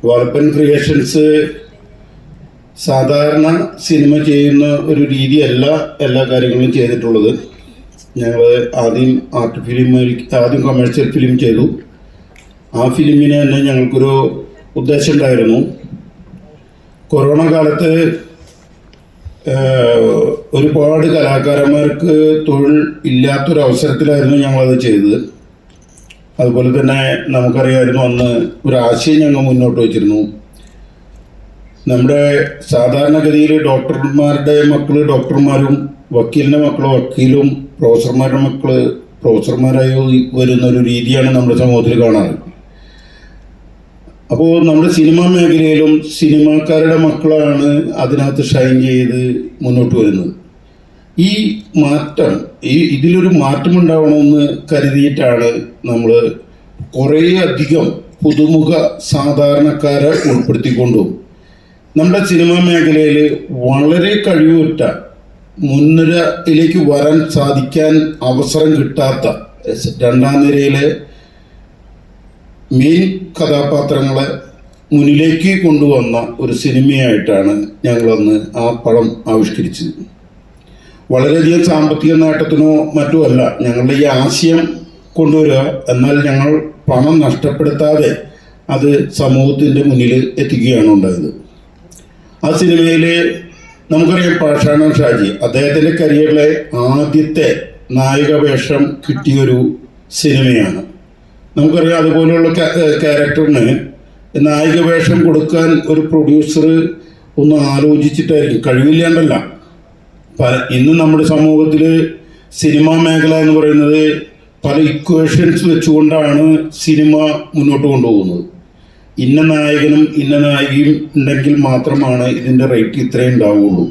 വാളപ്പൻ creations സാധാരണ cinema ചെയ്യുന്ന ഒരു രീതിയല്ല എല്ലാ കാര്യങ്ങളും ചെയ്തിട്ടുള്ളത്. ഞങ്ങൾ ആദ്യം കൊമേഴ്സ്യൽ ഫിലിം ചെയ്തു. ആ ഫിലിമിന് തന്നെ ഞങ്ങൾക്കൊരു ഉദ്ദേശം ഉണ്ടായിരുന്നു. കൊറോണ കാലത്ത് ഒരുപാട് കലാകാരന്മാർക്ക് തൊഴിൽ ഇല്ലാത്തൊരവസരത്തിലായിരുന്നു ഞങ്ങളത് ചെയ്തത്. അതുപോലെ തന്നെ നമുക്കറിയാമായിരുന്നു അന്ന് ഒരു ആശയം ഞങ്ങൾ മുന്നോട്ട് വച്ചിരുന്നു. നമ്മുടെ സാധാരണഗതിയിൽ ഡോക്ടർമാരുടെ മക്കൾ ഡോക്ടർമാരും വക്കീലിൻ്റെ മക്കൾ വക്കീലും പ്രൊഫസർമാരുടെ മക്കൾ പ്രൊഫസർമാരായി വരുന്ന ഒരു രീതിയാണ് നമ്മുടെ സമൂഹത്തിൽ കാണാറ്. അപ്പോൾ നമ്മുടെ സിനിമാ മേഖലയിലും സിനിമാക്കാരുടെ മക്കളാണ് അതിനകത്ത് ഷൈൻ ചെയ്ത് മുന്നോട്ട് വരുന്നത്. ഈ മാറ്റം ഇതിലൊരു മാറ്റമുണ്ടാവണമെന്ന് കരുതിയിട്ടാണ് നമ്മൾ കുറേയധികം പുതുമുഖ സാധാരണക്കാരെ ഉൾപ്പെടുത്തിക്കൊണ്ടും നമ്മുടെ സിനിമാ മേഖലയിൽ വളരെ കഴിവുറ്റ മുൻനിരയിലേക്ക് വരാൻ സാധിക്കാൻ അവസരം കിട്ടാത്ത രണ്ടാം നിരയിലെ മെയിൻ കഥാപാത്രങ്ങളെ മുന്നിലേക്ക് കൊണ്ടുവന്ന ഒരു സിനിമയായിട്ടാണ് ഞങ്ങളന്ന് ആ പടം ആവിഷ്കരിച്ചത്. വളരെയധികം സാമ്പത്തിക നേട്ടത്തിനോ മറ്റോ അല്ല ഞങ്ങളുടെ ഈ ആശയം കൊണ്ടുവരിക, എന്നാൽ ഞങ്ങൾ പണം നഷ്ടപ്പെടുത്താതെ അത് സമൂഹത്തിൻ്റെ മുന്നിൽ എത്തിക്കുകയാണ് ഉണ്ടായത്. ആ സിനിമയിൽ നമുക്കറിയാം പാഷാണം ഷാജി അദ്ദേഹത്തിൻ്റെ കരിയറിലെ ആദ്യത്തെ നായിക വേഷം കിട്ടിയൊരു സിനിമയാണ്. നമുക്കറിയാം അതുപോലെയുള്ള ക്യാരക്ടറിന് നായിക വേഷം കൊടുക്കാൻ ഒരു പ്രൊഡ്യൂസർ ഒന്ന് ആലോചിച്ചിട്ടായിരിക്കും, കഴിവില്ലാണ്ടല്ല. ഇന്ന് നമ്മുടെ സമൂഹത്തിൽ സിനിമാ മേഖല എന്ന് പറയുന്നത് പല ഇക്വേഷൻസ് വെച്ചുകൊണ്ടാണ് സിനിമ മുന്നോട്ട് കൊണ്ടുപോകുന്നത്. ഇന്ന നായകനും ഇന്ന നായികയും ഉണ്ടെങ്കിൽ മാത്രമാണ് ഇതിൻ്റെ റേറ്റ് ഇത്രയും ഉണ്ടാവുകയുള്ളൂ,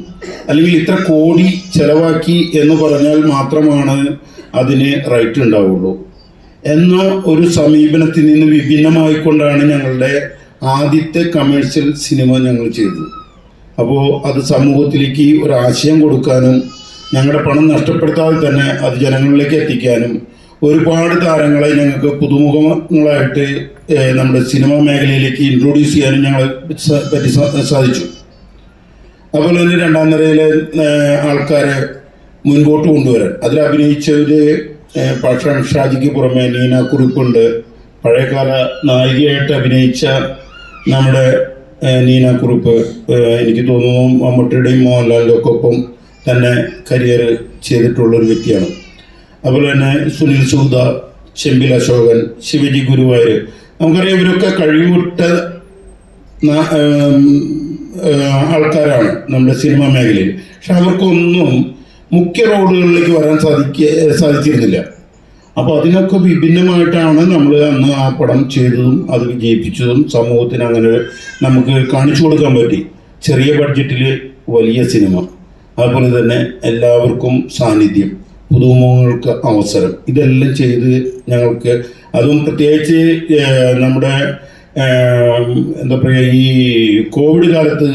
അല്ലെങ്കിൽ ഇത്ര കോടി ചെലവാക്കി എന്ന് പറഞ്ഞാൽ മാത്രമാണ് അതിന് റേറ്റ് ഉണ്ടാവുകയുള്ളൂ എന്ന ഒരു സമീപനത്തിൽ നിന്ന് വിഭിന്നമായിക്കൊണ്ടാണ് ഞങ്ങളുടെ ആദ്യത്തെ കമേഴ്ഷ്യൽ സിനിമ ഞങ്ങൾ ചെയ്തത്. അപ്പോൾ അത് സമൂഹത്തിലേക്ക് ഒരാശയം കൊടുക്കാനും ഞങ്ങളുടെ പണം നഷ്ടപ്പെടുത്താതെ തന്നെ അത് ജനങ്ങളിലേക്ക് എത്തിക്കാനും ഒരുപാട് താരങ്ങളെ ഞങ്ങൾക്ക് പുതുമുഖങ്ങളായിട്ട് നമ്മുടെ സിനിമാ മേഖലയിലേക്ക് ഇൻട്രൊഡ്യൂസ് ചെയ്യാനും ഞങ്ങളെ പറ്റി സാധിച്ചു. അതുപോലെ തന്നെ രണ്ടാം നിരയിലെ ആൾക്കാരെ മുൻപോട്ട് കൊണ്ടുവരാൻ അതിൽ അഭിനയിച്ചവർ പാഷാൺ ഷാജിക്ക് പുറമെ നീന കുറുപ്പുണ്ട്. പഴയകാല നായികയായിട്ട് അഭിനയിച്ച നമ്മുടെ നീന കുറുപ്പ് എനിക്ക് തോന്നുന്നു മമ്മൂട്ടിയുടെയും മോഹൻലാലിൻ്റെ ഒക്കെ ഒപ്പം തന്നെ കരിയർ ചെയ്തിട്ടുള്ളൊരു വ്യക്തിയാണ്. അതുപോലെ തന്നെ സുനിൽ സൂദ, ചെമ്പിൽ അശോകൻ, ശിവജി ഗുരുവായൂർ, നമുക്കറിയാം ഇവരൊക്കെ കഴിവുറ്റ ആൾക്കാരാണ് നമ്മുടെ സിനിമാ മേഖലയിൽ. പക്ഷെ അവർക്കൊന്നും മുഖ്യ റോളുകളിലേക്ക് വരാൻ സാധിച്ചിരുന്നില്ല. അപ്പോൾ അതിനൊക്കെ വിഭിന്നമായിട്ടാണ് നമ്മൾ അന്ന് ആ പടം ചെയ്തതും അത് വിജയിപ്പിച്ചതും സമൂഹത്തിന് അങ്ങനെ നമുക്ക് കാണിച്ചു കൊടുക്കാൻ പറ്റി. ചെറിയ ബഡ്ജറ്റിൽ വലിയ സിനിമ, അതുപോലെ തന്നെ എല്ലാവർക്കും സാന്നിധ്യം, പുതുമുഖങ്ങൾക്ക് അവസരം, ഇതെല്ലാം ചെയ്ത് ഞങ്ങൾക്ക് അതും പ്രത്യേകിച്ച് നമ്മുടെ എന്താ പറയുക ഈ കോവിഡ് കാലത്ത്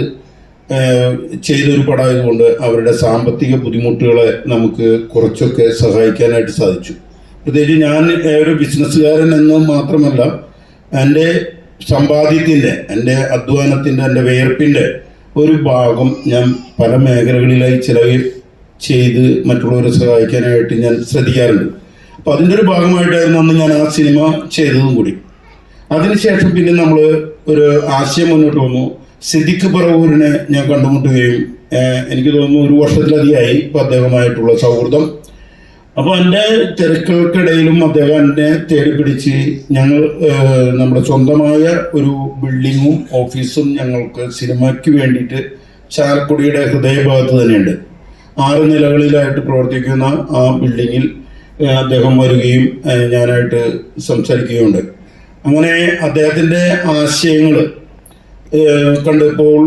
ചെയ്തൊരു പടമായതുകൊണ്ട് അവരുടെ സാമ്പത്തിക ബുദ്ധിമുട്ടുകളെ നമുക്ക് കുറച്ചൊക്കെ സഹായിക്കാനായിട്ട് സാധിച്ചു. പ്രത്യേകിച്ച് ഞാൻ ഒരു ബിസിനസ്സുകാരൻ എന്ന് മാത്രമല്ല, എൻ്റെ സമ്പാദ്യത്തിൻ്റെ, എൻ്റെ അധ്വാനത്തിൻ്റെ, എൻ്റെ വിയർപ്പിൻ്റെ ഒരു ഭാഗം ഞാൻ പല മേഖലകളിലായി ചിലവ് ചെയ്ത് മറ്റുള്ളവരെ സഹായിക്കാനായിട്ട് ഞാൻ ശ്രദ്ധിക്കാറുണ്ട്. അപ്പോൾ അതിൻ്റെ ഒരു ഭാഗമായിട്ടായിരുന്നു അന്ന് ഞാൻ ആ സിനിമ ചെയ്തതും കൂടി. അതിനുശേഷം പിന്നെ നമ്മൾ ഒരു ആശയം മുന്നോട്ട് വന്നു. സിദ്ദിഖ് പറവൂരിനെ ഞാൻ കണ്ടുമുട്ടുകയും എനിക്ക് തോന്നുന്നു 1 വർഷത്തിലധികമായി ഇപ്പോൾ അദ്ദേഹമായിട്ടുള്ള സൗഹൃദം. അപ്പോൾ എൻ്റെ തിരക്കുകൾക്കിടയിലും അദ്ദേഹം എന്നെ തേടി പിടിച്ച് ഞങ്ങൾ നമ്മുടെ സ്വന്തമായ ഒരു ബിൽഡിങ്ങും ഓഫീസും ഞങ്ങൾക്ക് സിനിമയ്ക്ക് വേണ്ടിയിട്ട് ചാലക്കുടിയുടെ ഹൃദയഭാഗത്ത് തന്നെയുണ്ട്. 6 നിലകളിലായിട്ട് പ്രവർത്തിക്കുന്ന ആ ബിൽഡിങ്ങിൽ അദ്ദേഹം വരികയും ഞാനായിട്ട് സംസാരിക്കുകയുണ്ട്. അങ്ങനെ അദ്ദേഹത്തിൻ്റെ ആശയങ്ങൾ കണ്ടപ്പോൾ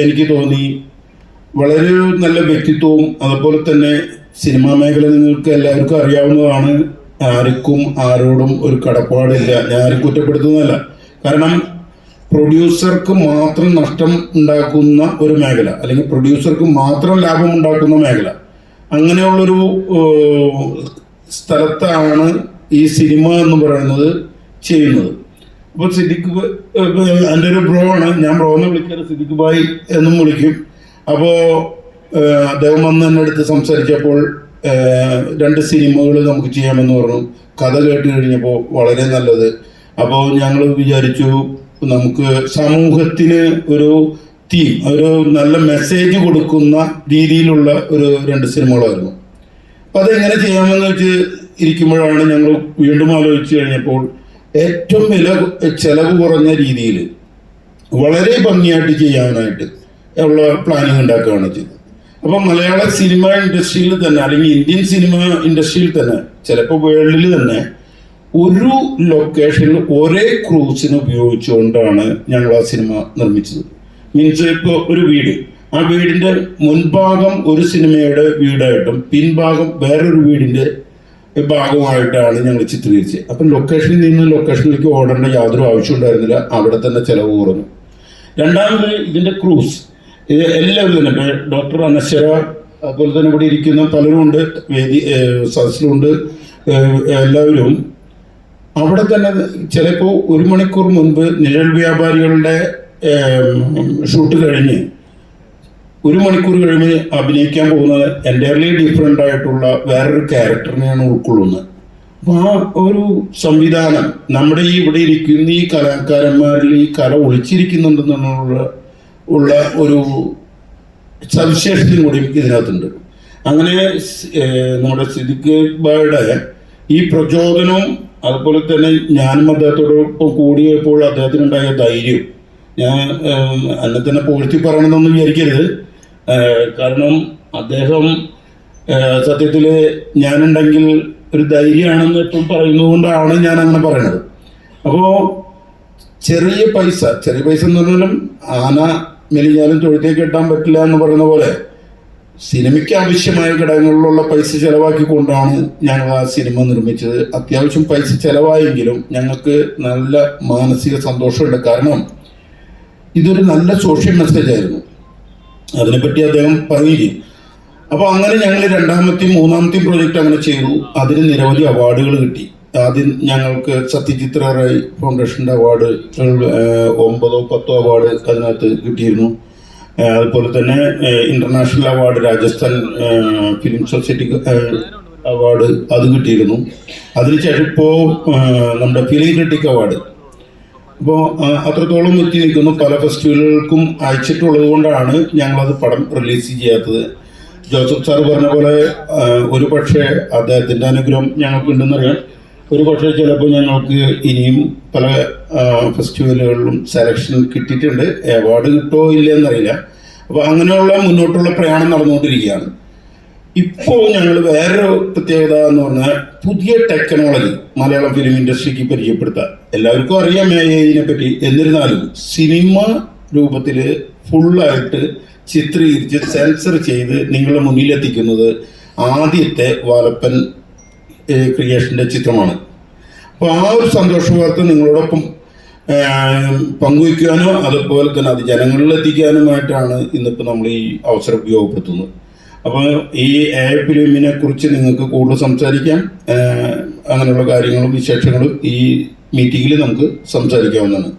എനിക്ക് തോന്നി വളരെ നല്ല വ്യക്തിത്വവും, അതുപോലെ തന്നെ സിനിമാ മേഖല നിങ്ങൾക്ക് എല്ലാവർക്കും അറിയാവുന്നതാണ്. ആർക്കും ആരോടും ഒരു കടപ്പാടില്ല. ഞാൻ ആരും കുറ്റപ്പെടുത്തുന്നതല്ല. കാരണം പ്രൊഡ്യൂസർക്ക് മാത്രം നഷ്ടം ഉണ്ടാക്കുന്ന ഒരു മേഖല, അല്ലെങ്കിൽ പ്രൊഡ്യൂസർക്ക് മാത്രം ലാഭം ഉണ്ടാക്കുന്ന മേഖല, അങ്ങനെയുള്ളൊരു സ്ഥലത്താണ് ഈ സിനിമ എന്ന് പറയുന്നത് ചെയ്യുന്നത്. അപ്പോൾ സിദ്ദിഖ് എൻ്റെ ഒരു ബ്രോ ആണ്, ഞാൻ ബ്രോ എന്ന് വിളിക്കാറ്, സിദ്ദിഖ് ഭായ് എന്നും വിളിക്കും. അപ്പോൾ അദ്ദേഹം വന്ന് എൻ്റെ അടുത്ത് സംസാരിച്ചപ്പോൾ 2 സിനിമകൾ നമുക്ക് ചെയ്യാമെന്ന് പറഞ്ഞു. കഥ കേട്ട് കഴിഞ്ഞപ്പോൾ വളരെ നല്ലത്. അപ്പോൾ ഞങ്ങൾ വിചാരിച്ചു നമുക്ക് സമൂഹത്തിന് ഒരു തീം, ഒരു നല്ല മെസ്സേജ് കൊടുക്കുന്ന രീതിയിലുള്ള ഒരു 2 സിനിമകളായിരുന്നു. അപ്പം അതെങ്ങനെ ചെയ്യാമെന്ന് വെച്ച് ഇരിക്കുമ്പോഴാണ് ഞങ്ങൾ വീണ്ടും ആലോചിച്ച് കഴിഞ്ഞപ്പോൾ ഏറ്റവും ചെലവ് കുറഞ്ഞ രീതിയിൽ വളരെ ഭംഗിയായിട്ട് ചെയ്യാനായിട്ട് ഉള്ള പ്ലാനിങ് ഉണ്ടാക്കുകയാണ് ചെയ്തത്. അപ്പം മലയാള സിനിമ ഇൻഡസ്ട്രിയിൽ തന്നെ, അല്ലെങ്കിൽ ഇന്ത്യൻ സിനിമ ഇൻഡസ്ട്രിയിൽ തന്നെ, ചിലപ്പോൾ വേൾഡിൽ തന്നെ ഒരു ലൊക്കേഷനിൽ ഒരേ ക്രൂസിന് ഉപയോഗിച്ചുകൊണ്ടാണ് ഞങ്ങൾ ആ സിനിമ നിർമ്മിച്ചത്. മീൻസ് ഇപ്പോൾ ഒരു വീട്, ആ വീടിൻ്റെ മുൻഭാഗം ഒരു സിനിമയുടെ വീടായിട്ടും പിൻഭാഗം വേറൊരു വീടിൻ്റെ ഭാഗമായിട്ടാണ് ഞങ്ങൾ ചിത്രീകരിച്ചത്. അപ്പം ലൊക്കേഷനിൽ നിന്ന് ലൊക്കേഷനിലേക്ക് ഓടേണ്ട യാതൊരു ആവശ്യം ഉണ്ടായിരുന്നില്ല, അവിടെ തന്നെ ചിലവ് കുറഞ്ഞു. രണ്ടാമത് ഇതിൻ്റെ ക്രൂസ്, എല്ലാവരും തന്നെ ഡോക്ടർ അനശ്വര, അതുപോലെ തന്നെ ഇവിടെ ഇരിക്കുന്ന പലരും ഉണ്ട്, സദസ്സിലുണ്ട്, എല്ലാവരും അവിടെ തന്നെ ചിലപ്പോൾ 1 മണിക്കൂർ മുൻപ് നിഴൽ വ്യാപാരികളുടെ ഷൂട്ട് കഴിഞ്ഞ് 1 മണിക്കൂർ കഴിഞ്ഞ് അഭിനയിക്കാൻ പോകുന്നത് എൻ്റയർലി ഡിഫറെൻ്റ് ആയിട്ടുള്ള വേറൊരു ക്യാരക്ടറിനെയാണ് ഉൾക്കൊള്ളുന്നത്. അപ്പോൾ ആ ഒരു സംവിധാനം നമ്മുടെ ഈ ഇവിടെ ഇരിക്കുന്ന ഈ കലാകാരന്മാരിൽ ഈ കല ഒളിച്ചിരിക്കുന്നുണ്ടെന്നുള്ള ഒരു സവിശേഷതയും കൂടി ഇതിനകത്തുണ്ട്. അങ്ങനെ നമ്മുടെ സിദ്ദിഖ് ഭായിയുടെ ഈ പ്രചോദനവും അതുപോലെ തന്നെ ഞാനും അദ്ദേഹത്തോടൊപ്പം കൂടിയപ്പോൾ അദ്ദേഹത്തിനുണ്ടായ ധൈര്യം, ഞാൻ എന്നെ തന്നെ പോഴ്ത്തി പറയണമെന്നൊന്നും വിചാരിക്കരുത്. കാരണം അദ്ദേഹം സത്യത്തിൽ ഞാനുണ്ടെങ്കിൽ ഒരു ധൈര്യമാണെന്ന് എപ്പോഴും പറയുന്നതുകൊണ്ടാണ് ഞാൻ അങ്ങനെ പറയണത്. അപ്പോൾ ചെറിയ പൈസ എന്ന് പറഞ്ഞാലും ആന മെലിഞ്ഞാലും തൊഴുത്തേക്ക് കെട്ടാൻ പറ്റില്ല എന്ന് പറയുന്ന പോലെ സിനിമയ്ക്ക് ആവശ്യമായ ഘടകങ്ങളിലുള്ള പൈസ ചെലവാക്കിക്കൊണ്ടാണ് ഞങ്ങൾ ആ സിനിമ നിർമ്മിച്ചത്. അത്യാവശ്യം പൈസ ചെലവായെങ്കിലും ഞങ്ങൾക്ക് നല്ല മാനസിക സന്തോഷമുണ്ട്. കാരണം ഇതൊരു നല്ല സോഷ്യൽ മെസ്സേജ് ആയിരുന്നു, അതിനെപ്പറ്റി അദ്ദേഹം പറയുകയും. അപ്പോൾ അങ്ങനെ ഞങ്ങൾ 2ാമത്തെയും 3ാമത്തെയും പ്രോജക്റ്റ് അങ്ങനെ ചെയ്തു. അതിന് നിരവധി അവാർഡുകൾ കിട്ടി. ആദ്യം ഞങ്ങൾക്ക് സത്യജിത്ര റായ് ഫൗണ്ടേഷൻ്റെ അവാർഡ് 9 or 10 അവാർഡ് അതിനകത്ത് കിട്ടിയിരുന്നു. അതുപോലെ തന്നെ international award, Rajasthan film society award അത് കിട്ടിയിരുന്നു. അതിനുശേഷം ഇപ്പോൾ നമ്മുടെ ഫിലിം ക്രിട്ടിക് അവാർഡ്. അപ്പോൾ അത്രത്തോളം എത്തി നിൽക്കുന്നു. പല ഫെസ്റ്റിവലുകൾക്കും അയച്ചിട്ടുള്ളത് കൊണ്ടാണ് ഞങ്ങളത് പടം റിലീസ് ചെയ്യാത്തത്. ജോസഫ് സാർ പറഞ്ഞ പോലെ ഒരു പക്ഷേ അദ്ദേഹത്തിൻ്റെ അനുഗ്രഹം ഞങ്ങൾക്കുണ്ടെന്നറിയാം. ഒരു പക്ഷേ ചിലപ്പോൾ ഞങ്ങൾക്ക് ഇനിയും പല ഫെസ്റ്റിവലുകളിലും സെലക്ഷൻ കിട്ടിയിട്ടുണ്ട്. അവാർഡ് കിട്ടുമോ ഇല്ലയെന്നറിയില്ല. അപ്പോൾ അങ്ങനെയുള്ള മുന്നോട്ടുള്ള പ്രയാണം നടന്നുകൊണ്ടിരിക്കുകയാണ്. ഇപ്പോൾ ഞങ്ങൾ വേറൊരു പ്രത്യേകത എന്ന് പറഞ്ഞാൽ പുതിയ ടെക്നോളജി മലയാളം ഫിലിം ഇൻഡസ്ട്രിക്ക് പരിചയപ്പെടുത്താം. എല്ലാവർക്കും അറിയാം AI പറ്റി. എന്നിരുന്നാലും സിനിമ രൂപത്തിൽ ഫുള്ളായിട്ട് ചിത്രീകരിച്ച് സെൻസർ ചെയ്ത് നിങ്ങളുടെ മുന്നിലെത്തിക്കുന്നത് ആദ്യത്തെ വാലപ്പൻ ക്രിയേഷൻ്റെ ചിത്രമാണ്. അപ്പോൾ ആ ഒരു സന്തോഷ വാർത്ത നിങ്ങളോടൊപ്പം പങ്കുവയ്ക്കാനോ അതുപോലെ തന്നെ അത് ജനങ്ങളിൽ എത്തിക്കാനുമായിട്ടാണ് ഇന്നിപ്പോൾ നമ്മൾ ഈ അവസരം ഉപയോഗപ്പെടുത്തുന്നത്. അപ്പോൾ ഈ AI ഫിലിമിനെ കുറിച്ച് നിങ്ങൾക്ക് കൂടുതൽ സംസാരിക്കാം. അങ്ങനെയുള്ള കാര്യങ്ങളും വിശേഷങ്ങളും ഈ മീറ്റിങ്ങിൽ നമുക്ക് സംസാരിക്കാവുന്നതാണ്.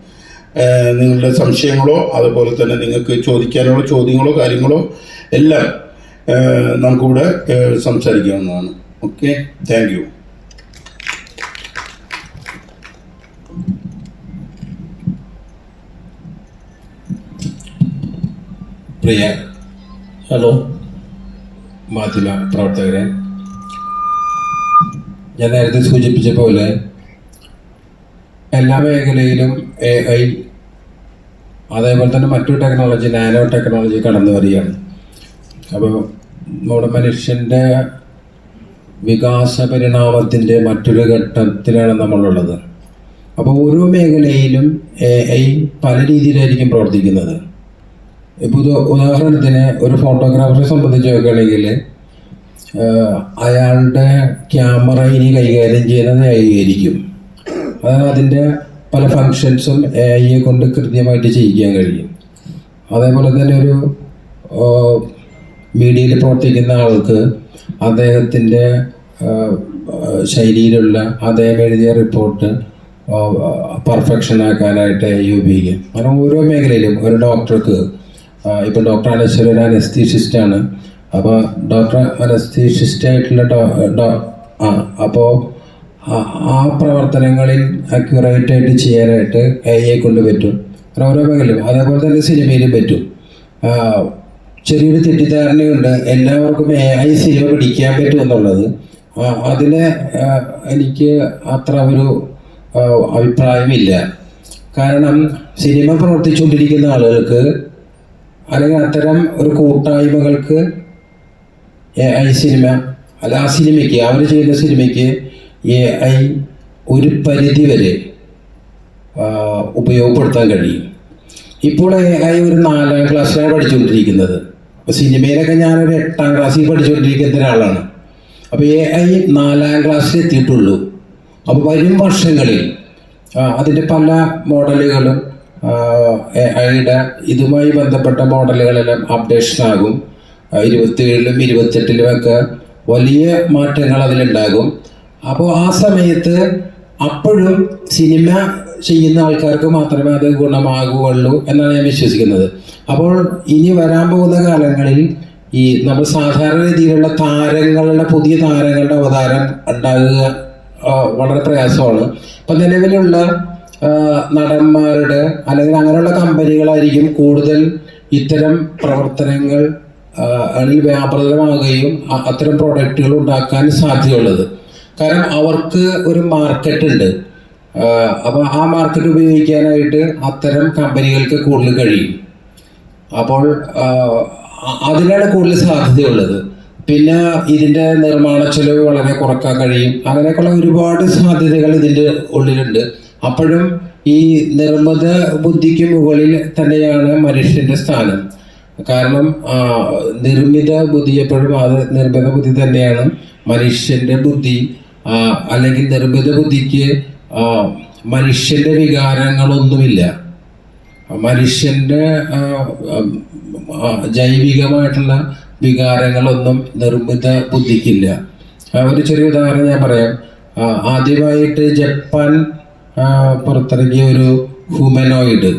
നിങ്ങളുടെ സംശയങ്ങളോ അതുപോലെ തന്നെ നിങ്ങൾക്ക് ചോദിക്കാനുള്ള ചോദ്യങ്ങളോ കാര്യങ്ങളോ എല്ലാം നമുക്കിവിടെ സംസാരിക്കാവുന്നതാണ്. Okay, thank you. പ്രിയ മാധ്യമ പ്രവർത്തകരെ, ഞാൻ നേരത്തെ സൂചിപ്പിച്ച പോലെ എല്ലാ മേഖലയിലും AI അതേപോലെ തന്നെ മറ്റു ടെക്നോളജി, നാനോ ടെക്നോളജി കടന്നു വരികയാണ്. അപ്പോൾ നമ്മുടെ മനുഷ്യൻ്റെ വികാസ പരിണാമത്തിൻ്റെ മറ്റൊരു ഘട്ടത്തിലാണ് നമ്മളുള്ളത്. അപ്പോൾ ഓരോ മേഖലയിലും AI പല രീതിയിലായിരിക്കും പ്രവർത്തിക്കുന്നത്. ഇപ്പോൾ ഉദാഹരണത്തിന് ഒരു ഫോട്ടോഗ്രാഫറെ സംബന്ധിച്ച് നോക്കുകയാണെങ്കിൽ അയാളുടെ ക്യാമറ ഇനി കൈകാര്യം ചെയ്യുന്നത് AI ആയിരിക്കും. അതായത് അതിൻ്റെ പല ഫങ്ഷൻസും AI കൊണ്ട് കൃത്യമായിട്ട് ചെയ്യിക്കാൻ കഴിയും. അതേപോലെ തന്നെ ഒരു മീഡിയയിൽ പ്രവർത്തിക്കുന്ന ആൾക്ക് അദ്ദേഹത്തിൻ്റെ ശൈലിയിലുള്ള അദ്ദേഹം എഴുതിയ റിപ്പോർട്ട് പെർഫെക്ഷൻ ആക്കാനായിട്ട് എ ഐ ഉപയോഗിക്കാം. കാരണം ഓരോ മേഖലയിലും ഒരു ഡോക്ടർക്ക് ഇപ്പം ഡോക്ടർ അനശ്വര ഒരു അനസ്തീഷിസ്റ്റാണ്. അപ്പോൾ ഡോക്ടർ അനസ്തീഷിസ്റ്റായിട്ടുള്ള അപ്പോൾ ആ പ്രവർത്തനങ്ങളിൽ അക്യുറേറ്റായിട്ട് ചെയ്യാനായിട്ട് എ ഐ കൊണ്ട് പറ്റും. കാരണം ഓരോ മേഖലയിലും അതേപോലെ തന്നെ സിനിമയിലും പറ്റും. ചെറിയൊരു തെറ്റിദ്ധാരണയുണ്ട് എല്ലാവർക്കും എ ഐ സിനിമ പിടിക്കാൻ പറ്റും എന്നുള്ളത്. അതിന് എനിക്ക് അത്ര ഒരു അഭിപ്രായമില്ല. കാരണം സിനിമ പ്രവർത്തിച്ചുകൊണ്ടിരിക്കുന്ന ആളുകൾക്ക് അല്ലെങ്കിൽ അത്തരം ഒരു കൂട്ടായ്മകൾക്ക് എ ഐ സിനിമ അല്ല ആ സിനിമയ്ക്ക് അവർ ചെയ്യുന്ന സിനിമയ്ക്ക് എ ഐ ഒരു പരിധി വരെ ഉപയോഗപ്പെടുത്താൻ കഴിയും. ഇപ്പോൾ എ ഐ ഒരു 4ാം ക്ലാസ്സിലാണ് പഠിച്ചുകൊണ്ടിരിക്കുന്നത്. അപ്പോൾ സിനിമയിലൊക്കെ ഞാനൊരു 8ാം ക്ലാസ്സിൽ പഠിച്ചുകൊണ്ടിരിക്കുന്ന ഒരാളാണ്. അപ്പോൾ എ ഐ 4ാം ക്ലാസ്സിൽ എത്തിയിട്ടുള്ളൂ. അപ്പോൾ വരും വർഷങ്ങളിൽ അതിൻ്റെ പല മോഡലുകളും എ ഐയുടെ ഇതുമായി ബന്ധപ്പെട്ട മോഡലുകളെല്ലാം അപ്ഡേഷൻ ആകും. 27ലും 28ലുമൊക്കെ വലിയ മാറ്റങ്ങൾ അതിലുണ്ടാകും. അപ്പോൾ ആ സമയത്ത് അപ്പോഴും സിനിമ ചെയ്യുന്ന ആൾക്കാർക്ക് മാത്രമേ അത് ഗുണമാകുകയുള്ളൂ എന്നാണ് ഞാൻ വിശ്വസിക്കുന്നത്. അപ്പോൾ ഇനി വരാൻ പോകുന്ന കാലങ്ങളിൽ ഈ നമ്മൾ സാധാരണ രീതിയിലുള്ള താരങ്ങളുടെ പുതിയ താരങ്ങളുടെ അവതാരം ഉണ്ടാകുക വളരെ പ്രയാസമാണ്. ഇപ്പം നിലവിലുള്ള നടന്മാരുടെ അല്ലെങ്കിൽ അങ്ങനെയുള്ള കമ്പനികളായിരിക്കും കൂടുതൽ ഇത്തരം പ്രവർത്തനങ്ങൾ വ്യാപൃതമാകുകയും അത്തരം പ്രോഡക്റ്റുകൾ ഉണ്ടാക്കാൻ സാധ്യതയുള്ളത്. കാരണം അവർക്ക് ഒരു മാർക്കറ്റ് ഉണ്ട്. അപ്പോൾ ആ മാർക്കറ്റ് ഉപയോഗിക്കാനായിട്ട് അത്തരം കമ്പനികൾക്ക് കൂടുതൽ കഴിയും. അപ്പോൾ അതിനാണ് കൂടുതൽ സാധ്യതയുള്ളത്. പിന്നെ ഇതിൻ്റെ നിർമ്മാണ ചെലവ് വളരെ കുറക്കാൻ കഴിയും. അങ്ങനെയൊക്കെയുള്ള ഒരുപാട് സാധ്യതകൾ ഇതിൻ്റെ ഉള്ളിലുണ്ട്. അപ്പോഴും ഈ നിർമ്മിത ബുദ്ധിക്ക് മുകളിൽ തന്നെയാണ് മനുഷ്യൻ്റെ സ്ഥാനം. കാരണം നിർമ്മിത ബുദ്ധി എപ്പോഴും അത് നിർമ്മിത ബുദ്ധി തന്നെയാണ് മനുഷ്യൻ്റെ ബുദ്ധി. അല്ലെങ്കിൽ നിർമ്മിത ബുദ്ധിക്ക് മനുഷ്യൻ്റെ വികാരങ്ങളൊന്നുമില്ല. മനുഷ്യൻ്റെ ജൈവികമായിട്ടുള്ള വികാരങ്ങളൊന്നും നിർമ്മിത ബുദ്ധിക്കില്ല. ഒരു ചെറിയ ഉദാഹരണം ഞാൻ പറയാം. ആദ്യമായിട്ട് ജപ്പാൻ പുറത്തിറങ്ങിയ ഒരു ഹ്യൂമനോയിഡ്,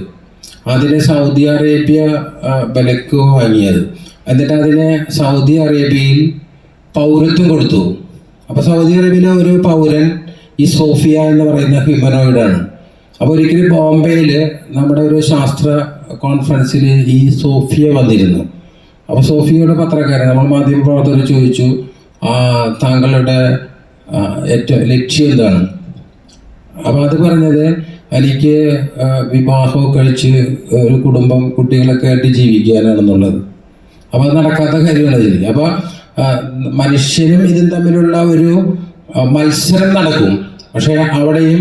അതിന് സൗദി അറേബ്യ വിലക്ക് വാങ്ങിയത്. എന്നിട്ട് അതിന് സൗദി അറേബ്യയിൽ പൗരത്വം കൊടുത്തു. അപ്പോൾ സൗദി അറേബ്യയിലെ ഒരു പൗരൻ ഈ സോഫിയ എന്ന് പറയുന്ന ഹ്യൂമനോയിഡാണ്. അപ്പോൾ ഒരിക്കലും ബോംബെയിൽ നമ്മുടെ ഒരു ശാസ്ത്ര കോൺഫറൻസിൽ ഈ സോഫിയ വന്നിരുന്നു. അപ്പോൾ സോഫിയയുടെ പത്രക്കാരൻ നമ്മൾ മാധ്യമപ്രവർത്തകർ ചോദിച്ചു, താങ്കളുടെ ഏറ്റവും ലക്ഷ്യം എന്താണ്? അപ്പോൾ അത് പറഞ്ഞത് എനിക്ക് വിവാഹമൊക്കെ കഴിച്ച് ഒരു കുടുംബം കുട്ടികളൊക്കെ ആയിട്ട് ജീവിക്കാനാണെന്നുള്ളത്. അപ്പോൾ അത് നടക്കാത്ത കാര്യമാണ് ശരി. അപ്പോൾ മനുഷ്യനും ഇതും തമ്മിലുള്ള ഒരു മത്സരം നടക്കും. പക്ഷേ അവിടെയും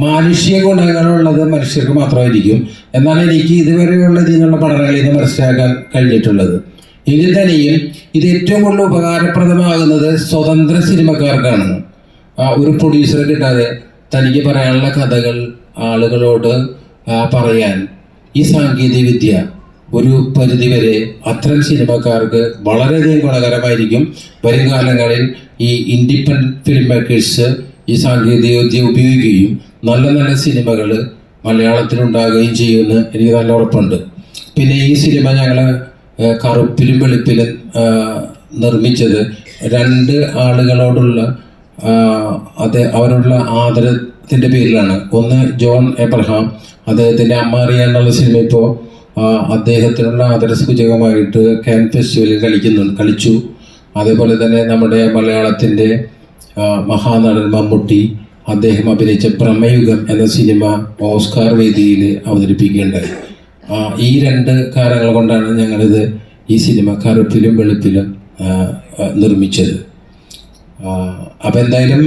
മാനുഷിക ഗുണങ്ങളുള്ളത് മനുഷ്യർക്ക് മാത്രമായിരിക്കും എന്നാണ് എനിക്ക് ഇതുവരെയുള്ള ഇതിനുള്ള പഠനങ്ങളിൽ നിന്ന് മനസ്സിലാക്കാൻ കഴിഞ്ഞിട്ടുള്ളത്. എങ്കിൽ തന്നെയും ഇത് ഏറ്റവും കൂടുതൽ ഉപകാരപ്രദമാകുന്നത് സ്വതന്ത്ര സിനിമക്കാർക്കാണ്. ഒരു പ്രൊഡ്യൂസറെ കിട്ടാതെ തനിക്ക് പറയാനുള്ള കഥകൾ ആളുകളോട് പറയാൻ ഈ സാങ്കേതിക വിദ്യ ഒരു പരിധിവരെ അത്തരം സിനിമക്കാർക്ക് വളരെയധികം ഗുണകരമായിരിക്കും. വരും കാലങ്ങളിൽ ഈ ഇൻഡിപെൻഡൻറ്റ് ഫിലിം മേക്കേഴ്സ് ഈ സാങ്കേതിക വിദ്യ ഉപയോഗിക്കുകയും നല്ല നല്ല സിനിമകൾ മലയാളത്തിലുണ്ടാകുകയും ചെയ്യുമെന്ന് എനിക്ക് നല്ല ഉറപ്പുണ്ട്. പിന്നെ ഈ സിനിമ ഞങ്ങൾ കറുപ്പിലും വെളുപ്പിലും നിർമ്മിച്ചത് 2 ആളുകളോടുള്ള അവരോടുള്ള ആദരത്തിൻ്റെ പേരിലാണ്. ഒന്ന് ജോൺ എബ്രഹാം, അദ്ദേഹത്തിൻ്റെ അമ്മാറിയ എന്നുള്ള സിനിമ ഇപ്പോൾ അദ്ദേഹത്തിനുള്ള ആദരസൂചകമായിട്ട് കാൻ ഫെസ്റ്റിവലിൽ കളിച്ചു. അതേപോലെ തന്നെ നമ്മുടെ മലയാളത്തിൻ്റെ മഹാനടൻ മമ്മൂട്ടി അദ്ദേഹം അഭിനയിച്ച പ്രമയുഗം എന്ന സിനിമ ഓസ്കാർ വേദിയിൽ അവതരിപ്പിക്കുകയുണ്ടായി. ഈ 2 കാരണങ്ങൾ കൊണ്ടാണ് ഞങ്ങളിത് ഈ സിനിമ കറുപ്പിലും വെളുപ്പിലും നിർമ്മിച്ചത്. അപ്പം എന്തായാലും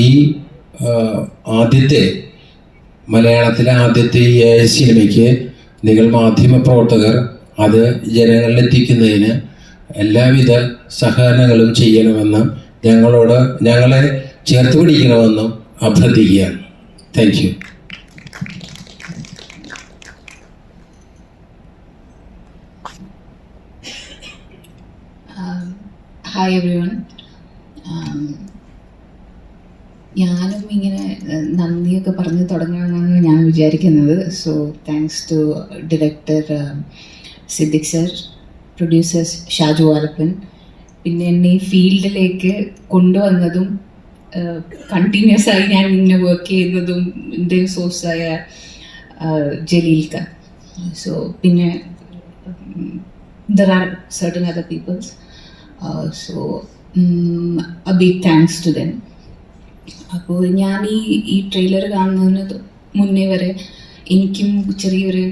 ഈ മലയാളത്തിലെ ആദ്യത്തെ ഈ സിനിമയ്ക്ക് നിങ്ങൾ മാധ്യമപ്രവർത്തകർ അത് ജനങ്ങളിലെത്തിക്കുന്നതിന് എല്ലാവിധ സഹകരണങ്ങളും ചെയ്യണമെന്ന് ഞങ്ങളെ ചേർത്ത് പിടിക്കണമെന്നും അഭ്യർത്ഥിക്കുകയാണ്. Thank you. Hi everyone. ഞാനും ഇങ്ങനെ നന്ദിയൊക്കെ പറഞ്ഞ് തുടങ്ങണമെന്നാണ് ഞാൻ വിചാരിക്കുന്നത്. So thanks to director Siddique sir, producers Shaju Alappan, പിന്നെ എന്നെ ഈ ഫീൽഡിലേക്ക് കൊണ്ടുവന്നതും കണ്ടിന്യൂസ് ആയി ഞാൻ ഇങ്ങനെ വർക്ക് ചെയ്യുന്നതും എൻ്റെ സോഴ്സായ ജലീൽ ഖാൻ. സോ പിന്നെ there are certain other peoples. So a big thanks to them. അപ്പോൾ ഞാൻ ഈ ട്രെയിലർ കാണുന്നതിന് മുന്നേ വരെ എനിക്കും ചെറിയൊരു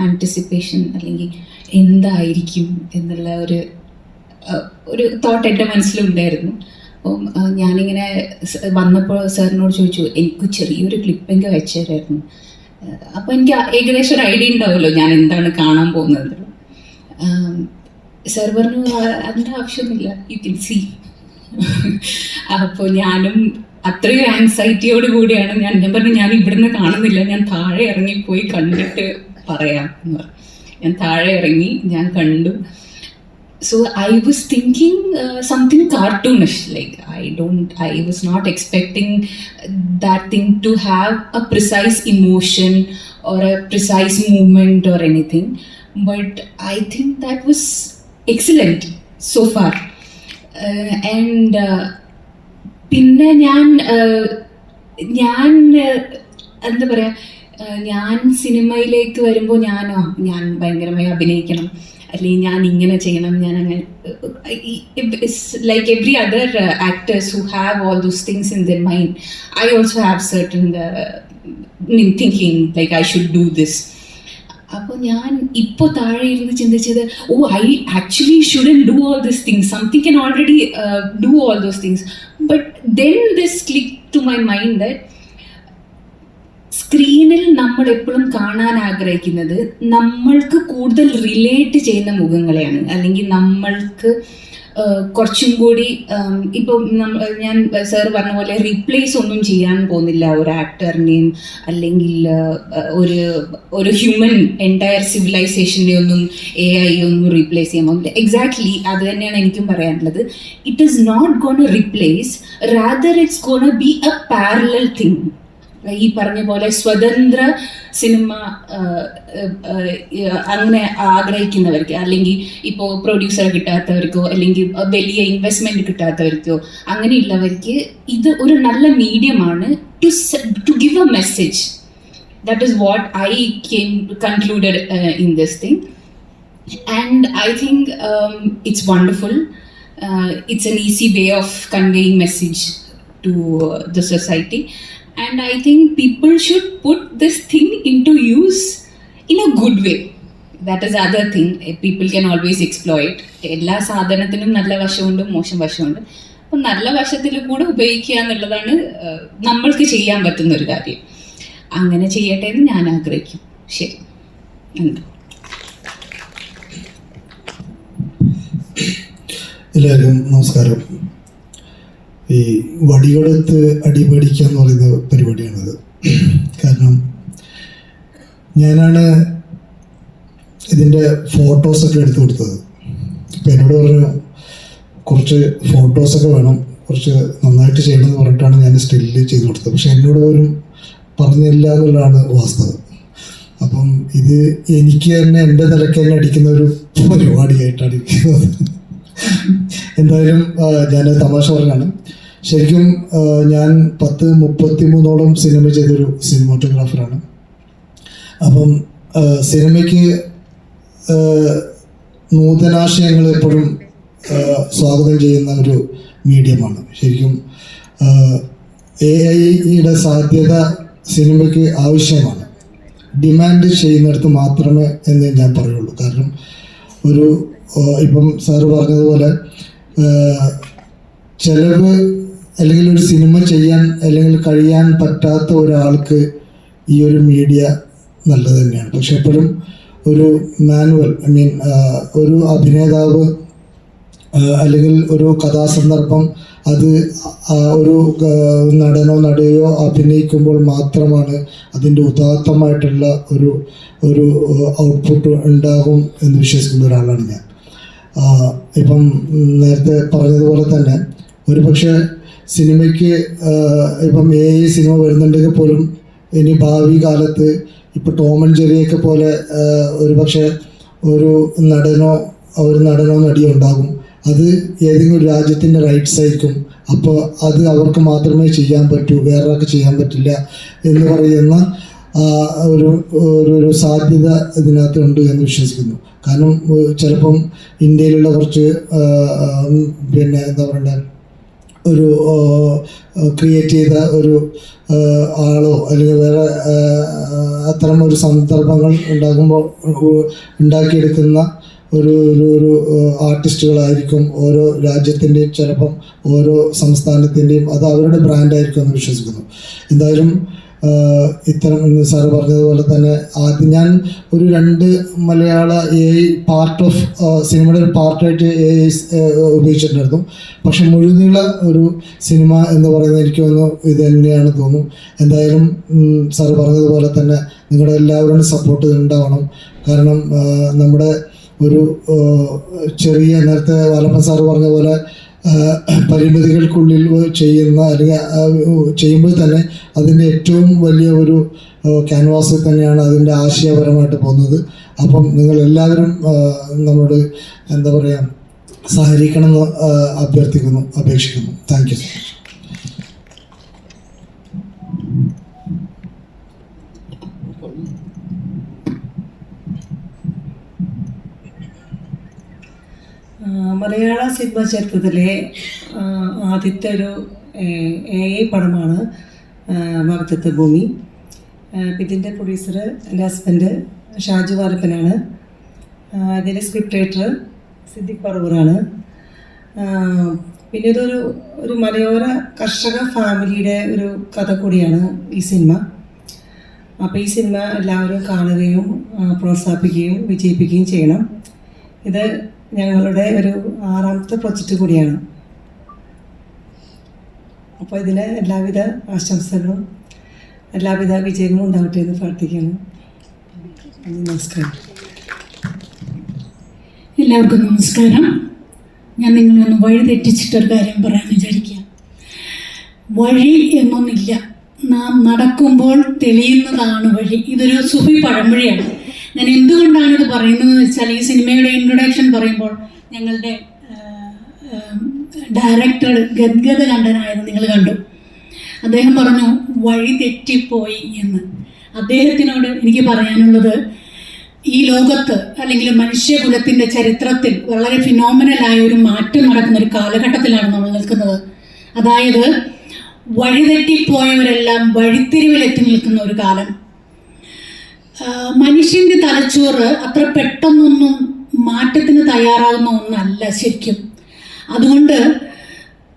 ആൻറ്റിസിപ്പേഷൻ അല്ലെങ്കിൽ എന്തായിരിക്കും എന്നുള്ള ഒരു തോട്ട് എൻ്റെ മനസ്സിലുണ്ടായിരുന്നു. അപ്പം ഞാനിങ്ങനെ വന്നപ്പോൾ സാറിനോട് ചോദിച്ചു, എനിക്ക് ചെറിയൊരു ക്ലിപ്പെങ്കിൽ അയച്ചു തരായിരുന്നു. അപ്പോൾ എനിക്ക് ഏകദേശം ഒരു ഐഡിയ ഉണ്ടാവുമല്ലോ ഞാൻ എന്താണ് കാണാൻ പോകുന്നത്. സാർ പറഞ്ഞു അതിൻ്റെ ആവശ്യമൊന്നുമില്ല, യു കെൻ സീ. അപ്പോൾ ഞാനും അത്രയും ആൻസൈറ്റിയോട് കൂടിയാണ് ഞാൻ പറഞ്ഞു ഞാൻ ഇവിടുന്ന് കാണുന്നില്ല, ഞാൻ താഴെ ഇറങ്ങിപ്പോയി കണ്ടിട്ട് പറയാം എന്ന് പറഞ്ഞു. ഞാൻ താഴെ ഇറങ്ങി, ഞാൻ കണ്ടു. So I was thinking something cartoonish, like I was not expecting that thing to have a precise emotion or a precise movement or anything, but I think that was excellent so far. And പിന്നെ ഞാൻ എന്താ പറയുക, ഞാൻ സിനിമയിലേക്ക് വരുമ്പോൾ ഞാൻ ഭയങ്കരമായി അഭിനയിക്കണം, അല്ലെങ്കിൽ ഞാൻ ഇങ്ങനെ ചെയ്യണം, ഞാൻ അങ്ങനെ like every other actors who have all those things in their mind, I also have certain thinking like I should do this. അപ്പോൾ ഞാൻ ഇപ്പോൾ താഴെ ഇരുന്ന് ചിന്തിച്ചത്, I actually shouldn't do all this things, something can already do all those things. But then this click to my mind that സ്ക്രീനിൽ നമ്മൾ എപ്പോഴും കാണാൻ ആഗ്രഹിക്കുന്നത് നമ്മൾക്ക് കൂടുതൽ റിലേറ്റ് ചെയ്യുന്ന മുഖങ്ങളെയാണ്, അല്ലെങ്കിൽ നമ്മൾക്ക് കുറച്ചും കൂടി ഇപ്പം ഞാൻ സാർ പറഞ്ഞ പോലെ റീപ്ലേസ് ഒന്നും ചെയ്യാൻ പോകുന്നില്ല ഒരു ആക്ടറിനെയും, അല്ലെങ്കിൽ ഒരു ഹ്യൂമൻ എൻറ്റയർ സിവിലൈസേഷനെ ഒന്നും AI ഒന്നും റീപ്ലേസ് ചെയ്യാൻ പോകുന്നില്ല. എക്സാക്ട്ലി അത് തന്നെയാണ് എനിക്കും പറയാനുള്ളത്. It is not gonna replace, rather it's gonna be a parallel thing. ഈ പറഞ്ഞ പോലെ സ്വതന്ത്ര സിനിമ അങ്ങനെ ആഗ്രഹിക്കുന്നവർക്ക്, അല്ലെങ്കിൽ ഇപ്പോൾ പ്രൊഡ്യൂസറെ കിട്ടാത്തവർക്കോ അല്ലെങ്കിൽ വലിയ ഇൻവെസ്റ്റ്മെൻറ്റ് കിട്ടാത്തവർക്കോ അങ്ങനെയുള്ളവർക്ക് ഇത് ഒരു നല്ല മീഡിയമാണ് to give a message. That is what I concluded in this thing. And I think it's wonderful. It's an easy way of conveying message to the society. And I think people should put this thing into use in a good way. That is the other thing. People can always exploit. എല്ലാ സാധനത്തിനും നല്ല വശമുണ്ട്, മോശം വശമുണ്ട്. അപ്പം നല്ല വശത്തിൽ കൂടെ ഉപയോഗിക്കുക എന്നുള്ളതാണ് നമ്മൾക്ക് ചെയ്യാൻ പറ്റുന്ന ഒരു കാര്യം. അങ്ങനെ ചെയ്യട്ടെ എന്ന് ഞാൻ ആഗ്രഹിക്കും. ശരി, നന്ദി. എല്ലാവർക്കും നമസ്കാരം. ഈ വടിയെടുത്ത് അടിപേടിക്കുക എന്ന് പറയുന്ന പരിപാടിയാണത്. കാരണം ഞാനാണ് ഇതിൻ്റെ ഫോട്ടോസൊക്കെ എടുത്തു കൊടുത്തത്. അപ്പോൾ എന്നോട് പറഞ്ഞു കുറച്ച് ഫോട്ടോസൊക്കെ വേണം, കുറച്ച് നന്നായിട്ട് ചെയ്യണമെന്ന് പറഞ്ഞിട്ടാണ് ഞാൻ സ്റ്റില്ല് ചെയ്ത് കൊടുത്തത്. പക്ഷെ എന്നോട് പോലും പറഞ്ഞില്ല എന്നുള്ളതാണ് വാസ്തവം. അപ്പം ഇത് എനിക്ക് തന്നെ എൻ്റെ നിലയ്ക്ക് തന്നെ അടിക്കുന്ന ഒരു പരിപാടിയായിട്ടാണ് ഇരിക്കുന്നത്. എന്തായാലും ഞാൻ തമാശ പറഞ്ഞാണ്. ശരിക്കും ഞാൻ 33 സിനിമ ചെയ്തൊരു സിനിമാറ്റോഗ്രാഫറാണ്. അപ്പം സിനിമയ്ക്ക് നൂതനാശയങ്ങൾ എപ്പോഴും സ്വാഗതം ചെയ്യുന്ന ഒരു മീഡിയമാണ്. ശരിക്കും AI-യുടെ സാധ്യത സിനിമയ്ക്ക് ആവശ്യമാണ്. ഡിമാൻഡ് ചെയ്യുന്നിടത്ത് മാത്രമേ എന്ന് ഞാൻ പറയുള്ളൂ. കാരണം ഇപ്പം സാറ് പറഞ്ഞതുപോലെ ചിലവ് അല്ലെങ്കിൽ ഒരു സിനിമ ചെയ്യാൻ അല്ലെങ്കിൽ കഴിയാൻ പറ്റാത്ത ഒരാൾക്ക് ഈ ഒരു മീഡിയ നല്ലത് തന്നെയാണ്. പക്ഷെ എപ്പോഴും ഒരു മാനുവൽ ഒരു അഭിനേതാവ് അല്ലെങ്കിൽ ഒരു കഥാസന്ദർഭം അത് ഒരു നടനോ നടിയോ അഭിനയിക്കുമ്പോൾ മാത്രമാണ് അതിൻ്റെ ഉദാത്തമായിട്ടുള്ള ഒരു ഔട്ട്പുട്ട് ഉണ്ടാകും എന്ന് വിശ്വസിക്കുന്ന ഒരാളാണ് ഞാൻ. ഇപ്പം നേരത്തെ പറഞ്ഞതുപോലെ തന്നെ ഒരു പക്ഷേ സിനിമയ്ക്ക് ഇപ്പം സിനിമ വരുന്നുണ്ടെങ്കിൽ പോലും ഇനി ഭാവി കാലത്ത് ഇപ്പോൾ ടോം ആൻഡ് ജെറിയൊക്കെ പോലെ ഒരു പക്ഷേ ഒരു നടനോ നടിയോ ഉണ്ടാകും. അത് ഏതെങ്കിലും ഒരു രാജ്യത്തിൻ്റെ റൈറ്റ്സ് ആയിരിക്കും. അപ്പോൾ അത് അവർക്ക് മാത്രമേ ചെയ്യാൻ പറ്റൂ, വേറൊരാൾക്ക് ചെയ്യാൻ പറ്റില്ല എന്ന് പറയുന്ന ഒരു സാധ്യത ഇതിനകത്ത് ഉണ്ട് എന്ന് വിശ്വസിക്കുന്നു. കാരണം ചിലപ്പം ഇന്ത്യയിലുള്ള കുറച്ച് പിന്നെ എന്താ പറയുക ഒരു ക്രിയേറ്റ് ചെയ്ത ഒരു ആളോ അല്ലെങ്കിൽ വേറെ അത്തരം ഒരു സന്ദർഭങ്ങൾ ഉണ്ടാക്കിയെടുക്കുന്ന ഒരു ആർട്ടിസ്റ്റുകളായിരിക്കും ഓരോ രാജ്യത്തിൻ്റെയും, ചിലപ്പം ഓരോ സംസ്ഥാനത്തിൻ്റെയും. അത് അവരുടെ ബ്രാൻഡായിരിക്കും എന്ന് വിശ്വസിക്കുന്നു. എന്തായാലും ഇത്തരം സാറ് പറഞ്ഞതുപോലെ തന്നെ ആദ്യം ഞാൻ ഒരു 2 മലയാള പാർട്ട് ഓഫ് സിനിമയുടെ ഒരു പാർട്ടായിട്ട് ഉപയോഗിച്ചിട്ടുണ്ടായിരുന്നു. പക്ഷെ മുഴുനീള ഒരു സിനിമ എന്ന് പറയുന്നത് എനിക്ക് തോന്നുന്നു ഇത് തന്നെയാണ് തോന്നുന്നു. എന്തായാലും സാറ് പറഞ്ഞതുപോലെ തന്നെ നിങ്ങളുടെ എല്ലാവരുടെയും സപ്പോർട്ട് ഉണ്ടാവണം. കാരണം നമ്മുടെ ഒരു ചെറിയ നേരത്തെ വാലപ്പൻ സാറ് പറഞ്ഞ പോലെ പരിമിതികൾക്കുള്ളിൽ ചെയ്യുന്ന അല്ലെങ്കിൽ ചെയ്യുമ്പോൾ തന്നെ അതിൻ്റെ ഏറ്റവും വലിയ ഒരു ക്യാൻവാസിൽ തന്നെയാണ് അതിൻ്റെ ആശയപരമായിട്ട് പോകുന്നത്. അപ്പം നിങ്ങളെല്ലാവരും നമ്മളോട് എന്താ പറയുക സഹകരിക്കണം എന്ന് അപേക്ഷിക്കുന്നു. Thank you so much. Malayala cinema ചരിത്രത്തിലെ ആദ്യത്തെ ഒരു AI പടമാണ് വാഗ്ദത്ത ഭൂമി. ഇതിൻ്റെ പ്രൊഡ്യൂസർ എൻ്റെ ഹസ്ബൻഡ് ഷാജു വാലപ്പനാണ്. ഇതിൻ്റെ സ്ക്രിപ്റ്റ് റൈറ്റർ സിദ്ദിഖ് പറവൂറാണ്. പിന്നെ ഒരു മലയോര കർഷക ഫാമിലിയുടെ ഒരു കഥ കൂടിയാണ് ഈ സിനിമ. അപ്പോൾ ഈ സിനിമ എല്ലാവരും കാണുകയും പ്രോത്സാഹിപ്പിക്കുകയും വിജയിപ്പിക്കുകയും ചെയ്യണം. ഇത് ഞങ്ങളുടെ ഒരു 6ാമത്തെ പ്രൊജക്റ്റ് കൂടിയാണ്. അപ്പോൾ ഇതിന് എല്ലാവിധ ആശംസകളും എല്ലാവിധ വിജയങ്ങളും ഉണ്ടാവട്ടെ എന്ന് പ്രാർത്ഥിക്കുന്നു. നമസ്കാരം. എല്ലാവർക്കും നമസ്കാരം. ഞാൻ നിങ്ങളെ ഒന്ന് വഴി തെറ്റിച്ചിട്ടൊരു കാര്യം പറയാൻ വിചാരിക്കുക. വഴി എന്നൊന്നില്ല, നാം നടക്കുമ്പോൾ തെളിയുന്നതാണ് വഴി. ഇതൊരു സുഫി പഴമൊഴിയാണ്. ഞാൻ എന്തുകൊണ്ടാണ് ഇത് പറയുന്നതെന്ന് വെച്ചാൽ, ഈ സിനിമയുടെ ഇൻട്രൊഡക്ഷൻ പറയുമ്പോൾ ഞങ്ങളുടെ ഡയറക്ടർ ഗദ്ഗത കണ്ഠനായത് നിങ്ങൾ കണ്ടു. അദ്ദേഹം പറഞ്ഞു വഴി തെറ്റിപ്പോയി എന്ന്. അദ്ദേഹത്തിനോട് എനിക്ക് പറയാനുള്ളത്, ഈ ലോകത്ത് അല്ലെങ്കിൽ മനുഷ്യകുലത്തിൻ്റെ ചരിത്രത്തിൽ വളരെ ഫിനോമിനലായ ഒരു മാറ്റം നടക്കുന്ന ഒരു കാലഘട്ടത്തിലാണ് നമ്മൾ നിൽക്കുന്നത്. അതായത് വഴിതെറ്റിപ്പോയവരെല്ലാം വഴിത്തിരിവിലെത്തി നിൽക്കുന്ന ഒരു കാലം. മനുഷ്യൻ്റെ തലച്ചോറ് അത്ര പെട്ടെന്നൊന്നും മാറ്റത്തിന് തയ്യാറാകുന്ന ഒന്നല്ല ശരിക്കും. അതുകൊണ്ട്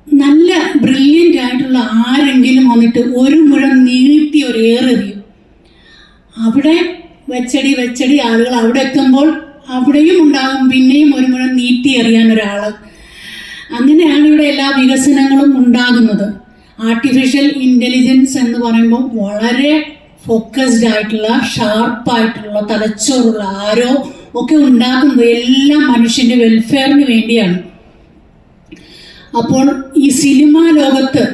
നല്ല ബ്രില്യൻ്റ് ആയിട്ടുള്ള ആരെങ്കിലും വന്നിട്ട് ഒരു മുഴം നീട്ടി ഒരു ഏറെറിയും. അവിടെ വെച്ചടി ആളുകൾ അവിടെ എത്തുമ്പോൾ അവിടെയും ഉണ്ടാകും പിന്നെയും ഒരു മുഴം നീട്ടി എറിയാൻ ഒരാൾ. അങ്ങനെയാണ് ഇവിടെ എല്ലാ വികസനങ്ങളും ഉണ്ടാകുന്നത്. ആർട്ടിഫിഷ്യൽ ഇൻ്റലിജൻസ് എന്ന് പറയുമ്പോൾ വളരെ ഫോക്കസ്ഡ് ആയിട്ടുള്ള ഷാർപ്പായിട്ടുള്ള തലച്ചോറുള്ള ആരോ ഒക്കെ ഉണ്ടാക്കുന്നത് എല്ലാം മനുഷ്യൻ്റെ വെൽഫെയറിന് വേണ്ടിയാണ്. അപ്പോൾ ഈ സിനിമാ ലോകത്ത്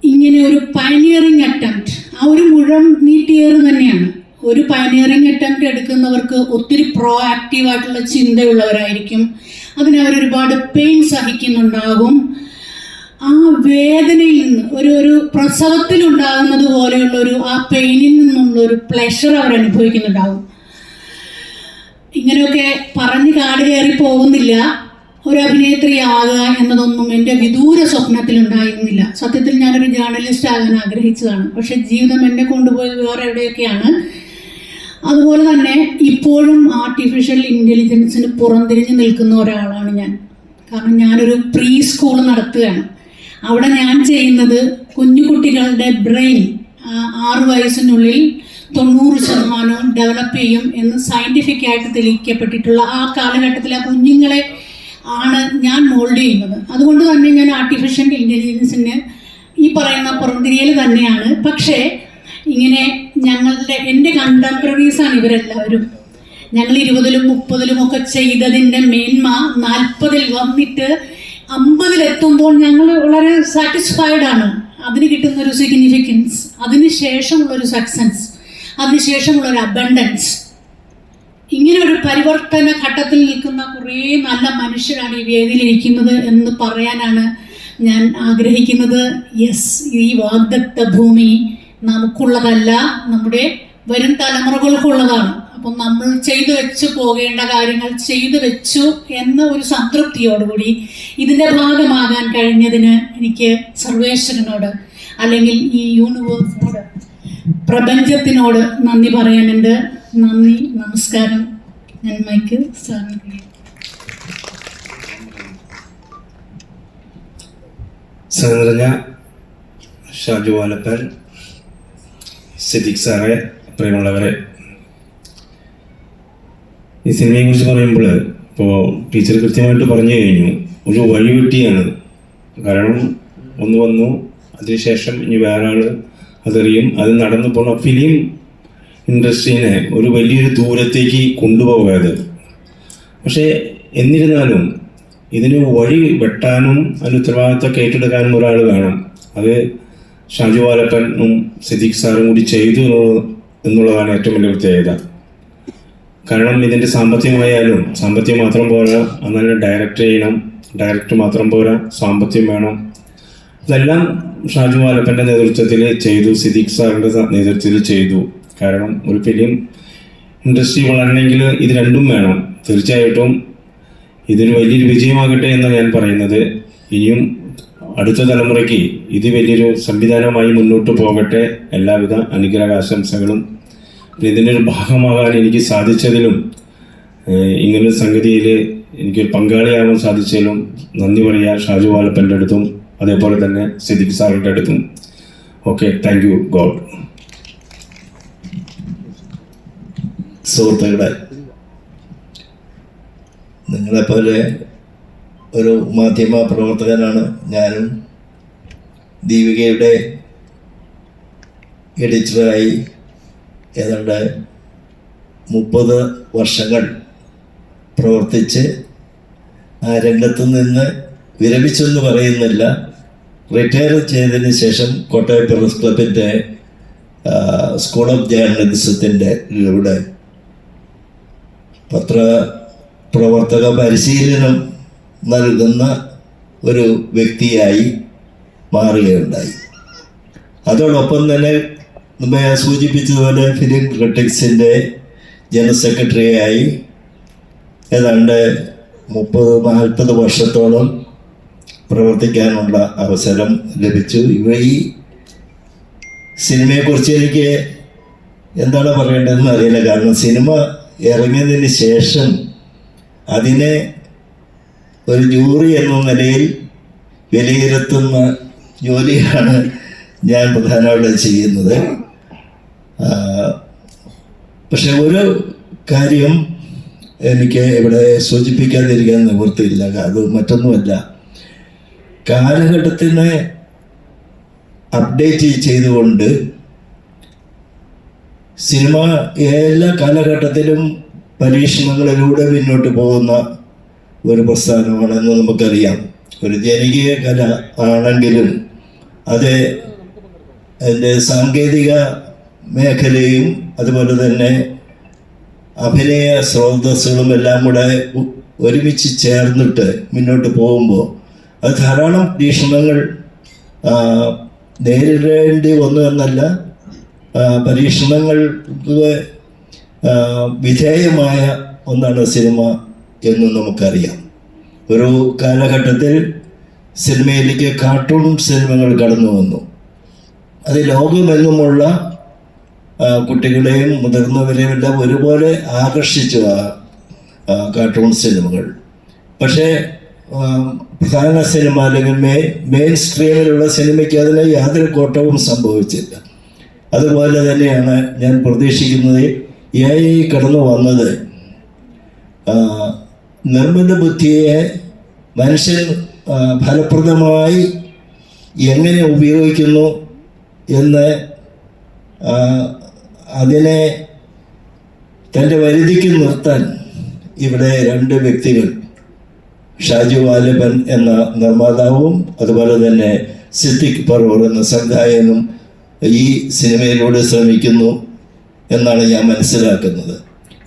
ഇങ്ങനെ ഒരു പയനിയറിങ് അറ്റംപ്റ്റ്, ആ ഒരു മുഴം നീട്ടിയേറ് തന്നെയാണ്. ഒരു പയനിയറിങ് അറ്റംപ്റ്റ് എടുക്കുന്നവർക്ക് ഒത്തിരി പ്രോ ആക്റ്റീവായിട്ടുള്ള ചിന്തയുള്ളവരായിരിക്കും. അതിനവരൊരുപാട് പെയിൻ സഹിക്കുന്നുണ്ടാകും. ആ വേദനയിൽ നിന്ന് ഒരു പ്രസവത്തിലുണ്ടാകുന്നത് പോലെയുള്ളൊരു ആ പെയിനിൽ നിന്നുള്ളൊരു പ്ലഷർ അവർ അനുഭവിക്കുന്നുണ്ടാകും. ഇങ്ങനെയൊക്കെ പറഞ്ഞ് കാട് കയറി പോകുന്നില്ല. ഒരു അഭിനേത്രിയാകുക എന്നതൊന്നും എൻ്റെ വിദൂര സ്വപ്നത്തിലുണ്ടായിരുന്നില്ല. സത്യത്തിൽ ഞാനൊരു ജേർണലിസ്റ്റ് ആകാൻ ആഗ്രഹിച്ചതാണ്. പക്ഷെ ജീവിതം എന്നെ കൊണ്ടുപോയത് വേറെ എവിടെയൊക്കെയാണ്. അതുപോലെ തന്നെ ഇപ്പോഴും ആർട്ടിഫിഷ്യൽ ഇൻ്റലിജൻസിന് പുറംതിരിഞ്ഞ് നിൽക്കുന്ന ഒരാളാണ് ഞാൻ. കാരണം ഞാനൊരു പ്രീ സ്കൂൾ നടത്തുകയാണ്. അവിടെ ഞാൻ ചെയ്യുന്നത് കുഞ്ഞു കുട്ടികളുടെ ബ്രെയിൻ 6 വയസ്സിനുള്ളിൽ 90% ഡെവലപ്പ് ചെയ്യും എന്ന് സയൻറ്റിഫിക്കായിട്ട് തെളിയിക്കപ്പെട്ടിട്ടുള്ള ആ കാലഘട്ടത്തിൽ ആ കുഞ്ഞുങ്ങളെ ആണ് ഞാൻ മോൾഡ് ചെയ്യുന്നത്. അതുകൊണ്ട് തന്നെ ഞാൻ ആർട്ടിഫിഷ്യൽ ഇൻ്റലിജൻസിന് ഈ പറയുന്ന പുറംതിരിയൽ തന്നെയാണ്. പക്ഷേ ഇങ്ങനെ എൻ്റെ കണ്ടംപററീസാണ് ഇവരെല്ലാവരും. ഞങ്ങൾ 20-ലും 30-ലും ഒക്കെ ചെയ്തതിൻ്റെ മേന്മ 40-ൽ വന്നിട്ട് 50-ലെത്തുമ്പോൾ ഞങ്ങൾ വളരെ സാറ്റിസ്ഫൈഡ് ആണ്. അതിന് കിട്ടുന്നൊരു സിഗ്നിഫിക്കൻസ്, അതിനുശേഷമുള്ളൊരു സക്സസ്, അതിനുശേഷമുള്ളൊരു അബണ്ടൻസ്. ഇങ്ങനെ ഒരു പരിവർത്തന ഘട്ടത്തിൽ നിൽക്കുന്ന കുറേ നല്ല മനുഷ്യരാണ് ഈ വേദിയിലിരിക്കുന്നത് എന്ന് പറയാനാണ് ഞാൻ ആഗ്രഹിക്കുന്നത്. യെസ്, ഈ വാഗ്ദത്ത ഭൂമി നമുക്കുള്ളതല്ല, നമ്മുടെ വരും തലമുറകൾക്കുള്ളതാണ്. അപ്പം നമ്മൾ ചെയ്തു വെച്ച് പോകേണ്ട കാര്യങ്ങൾ ചെയ്തു വെച്ചു എന്ന ഒരു സംതൃപ്തിയോടുകൂടി ഇതിൻ്റെ ഭാഗമാകാൻ കഴിഞ്ഞതിന് എനിക്ക് സർവേശ്വരനോട്, അല്ലെങ്കിൽ ഈ യൂണിവേഴ്സിനോട്, പ്രപഞ്ചത്തിനോട് നന്ദി പറയാനുണ്ട്. നന്ദി, നമസ്കാരം. ഞാൻ മൈക്ക് സാറിന് നിറഞ്ഞ ഷാജു വാലപ്പൻ, സിദ്ദിഖ് സാറെ, പ്രിയമുള്ളവരെ, ഈ സിനിമയെക്കുറിച്ച് പറയുമ്പോൾ ഇപ്പോൾ ടീച്ചർ കൃത്യമായിട്ട് പറഞ്ഞു കഴിഞ്ഞു. ഒരു വഴിവെട്ടിയാണ്. കാരണം ഒന്ന് വന്നു, അതിനുശേഷം ഇനി വേറെ ആൾ അതറിയും. അത് നടന്നു പോണ ഫിലിം ഇൻഡസ്ട്രീനെ ഒരു വലിയൊരു ദൂരത്തേക്ക് കൊണ്ടുപോകാതെ. പക്ഷേ എന്നിരുന്നാലും ഇതിന് വഴി വെട്ടാനും അതിന് ഉത്തരവാദിത്തമൊക്കെ ഏറ്റെടുക്കാനും ഒരാൾ വേണം. അത് ഷാജു വാലപ്പനും സിദ്ദിഖ് സാറും കൂടി ചെയ്തു എന്നുള്ളതാണ് ഏറ്റവും വലിയ പ്രത്യേകത. കാരണം ഇതിൻ്റെ സാമ്പത്തികമായാലും, സാമ്പത്തികം മാത്രം പോരാ, അങ്ങനെ ഡയറക്റ്റ് ചെയ്യണം, ഡയറക്റ്റ് മാത്രം പോരാ, സാമ്പത്തികം വേണം. ഇതെല്ലാം ഷാജു വാലപ്പൻ്റെ നേതൃത്വത്തിൽ ചെയ്തു, സിദ്ദിഖ് സാറിൻ്റെ നേതൃത്വത്തിൽ ചെയ്തു. കാരണം ഒരു ഫിലിം ഇൻഡസ്ട്രി വളരണമെങ്കിൽ ഇത് രണ്ടും വേണം. തീർച്ചയായിട്ടും ഇതൊരു വലിയൊരു വിജയമാകട്ടെ എന്നാണ് ഞാൻ പറയുന്നത്. ഇനിയും അടുത്ത തലമുറയ്ക്ക് ഇത് വലിയൊരു സംവിധാനമായി മുന്നോട്ട് പോകട്ടെ. എല്ലാവിധ അനുഗ്രഹാശംസകളും. ഇതിൻ്റെ ഒരു ഭാഗമാകാൻ എനിക്ക് സാധിച്ചതിലും ഇങ്ങനൊരു സംഗതിയിൽ എനിക്കൊരു പങ്കാളിയാവാൻ സാധിച്ചതിലും നന്ദി പറയുക ഷാജു വാലപ്പൻ്റെ അടുത്തും അതേപോലെ തന്നെ സിദ്ദിഖ് സാറിൻ്റെ അടുത്തും. Okay, thank U God. സുഹൃത്തുക്കളെ, നിങ്ങളെപ്പോലെ ഒരു മാധ്യമ പ്രവർത്തകനാണ് ഞാനും. ദീപികയുടെ എഡിറ്ററായി ഏതാണ്ട് 30 വർഷങ്ങൾ പ്രവർത്തിച്ച് ആ രംഗത്ത് നിന്ന് വിരമിച്ചെന്ന് പറയുന്നില്ല. റിട്ടയർ ചെയ്തതിന് ശേഷം കോട്ടയം പ്രസ് ക്ലബിൻ്റെ സ്കൂൾ ഓഫ് ജേർണലിസത്തിൻ്റെ ലൂടെ പത്രപ്രവർത്തക പരിശീലനം നൽകുന്ന ഒരു വ്യക്തിയായി മാറുകയുണ്ടായി. അതോടൊപ്പം തന്നെ മുമ്പേ സൂചിപ്പിച്ചതുപോലെ ഫിലിം ക്രിട്ടിക്സിൻ്റെ ജനറൽ സെക്രട്ടറിയായി ഏതാണ്ട് 30-40 വർഷത്തോളം പ്രവർത്തിക്കാനുള്ള അവസരം ലഭിച്ചു. ഈ സിനിമയെക്കുറിച്ച് എനിക്ക് എന്താണ് പറയേണ്ടതെന്ന് അറിയില്ല. കാരണം സിനിമ ഇറങ്ങിയതിന് ശേഷം അതിനെ ഒരു ജൂറി എന്ന നിലയിൽ വിലയിരുത്തുന്ന ജോലിയാണ് ഞാൻ പ്രധാനമായിട്ടും ചെയ്യുന്നത്. പക്ഷെ ഒരു കാര്യം എനിക്ക് ഇവിടെ സൂചിപ്പിക്കാതിരിക്കാൻ നിവൃത്തിയില്ല. അത് മറ്റൊന്നുമല്ല, കാലഘട്ടത്തിനെ അപ്ഡേറ്റ് ചെയ്തുകൊണ്ട് സിനിമ എല്ലാ കാലഘട്ടത്തിലും പരീക്ഷണങ്ങളിലൂടെ മുന്നോട്ട് പോകുന്ന ഒരു പ്രസ്ഥാനമാണെന്ന് നമുക്കറിയാം. ഒരു ജനകീയ കല ആണെങ്കിലും അത് അതിൻ്റെ സാങ്കേതിക മേഖലയും അതുപോലെ തന്നെ അഭിനയ സ്രോതസ്സുകളും എല്ലാം കൂടെ ഒരുമിച്ച് ചേർന്നിട്ട് മുന്നോട്ട് പോകുമ്പോൾ അത് ധാരാളം പരീക്ഷണങ്ങൾ നേരിടേണ്ടി വന്നു എന്നല്ല, പരീക്ഷണങ്ങൾക്ക് വിധേയമായ ഒന്നാണ് സിനിമ എന്ന് നമുക്കറിയാം. ഒരു കാലഘട്ടത്തിൽ സിനിമയിലേക്ക് കാർട്ടൂൺ സിനിമകൾ കടന്നു വന്നു. അത് ലോകമെങ്ങുമുള്ള കുട്ടികളെയും മുതിർന്നവരെയും എല്ലാം ഒരുപോലെ ആകർഷിച്ചു കാർട്ടൂൺ സിനിമകൾ. പക്ഷേ പ്രധാന സിനിമ അല്ലെങ്കിൽ മെയിൻ സ്ട്രീമിലുള്ള സിനിമയ്ക്ക് അതിന് യാതൊരു കോട്ടവും സംഭവിച്ചില്ല. അതുപോലെ തന്നെയാണ് ഞാൻ പ്രതീക്ഷിക്കുന്നത് AI കടന്നു വന്നത് നിർമ്മിത ബുദ്ധിയെ മനുഷ്യൻ ഫലപ്രദമായി എങ്ങനെ ഉപയോഗിക്കുന്നു എന്ന് അതിനെ തൻ്റെ പരിധിക്ക് നിർത്താൻ ഇവിടെ 2 വ്യക്തികൾ ഷാജു വാലിബൻ എന്ന നിർമ്മാതാവും അതുപോലെ തന്നെ സിദ്ദിഖ് പറവൂർ എന്ന സംവിധായകനും ഈ സിനിമയിലൂടെ ശ്രമിക്കുന്നു എന്നാണ് ഞാൻ മനസ്സിലാക്കുന്നത്.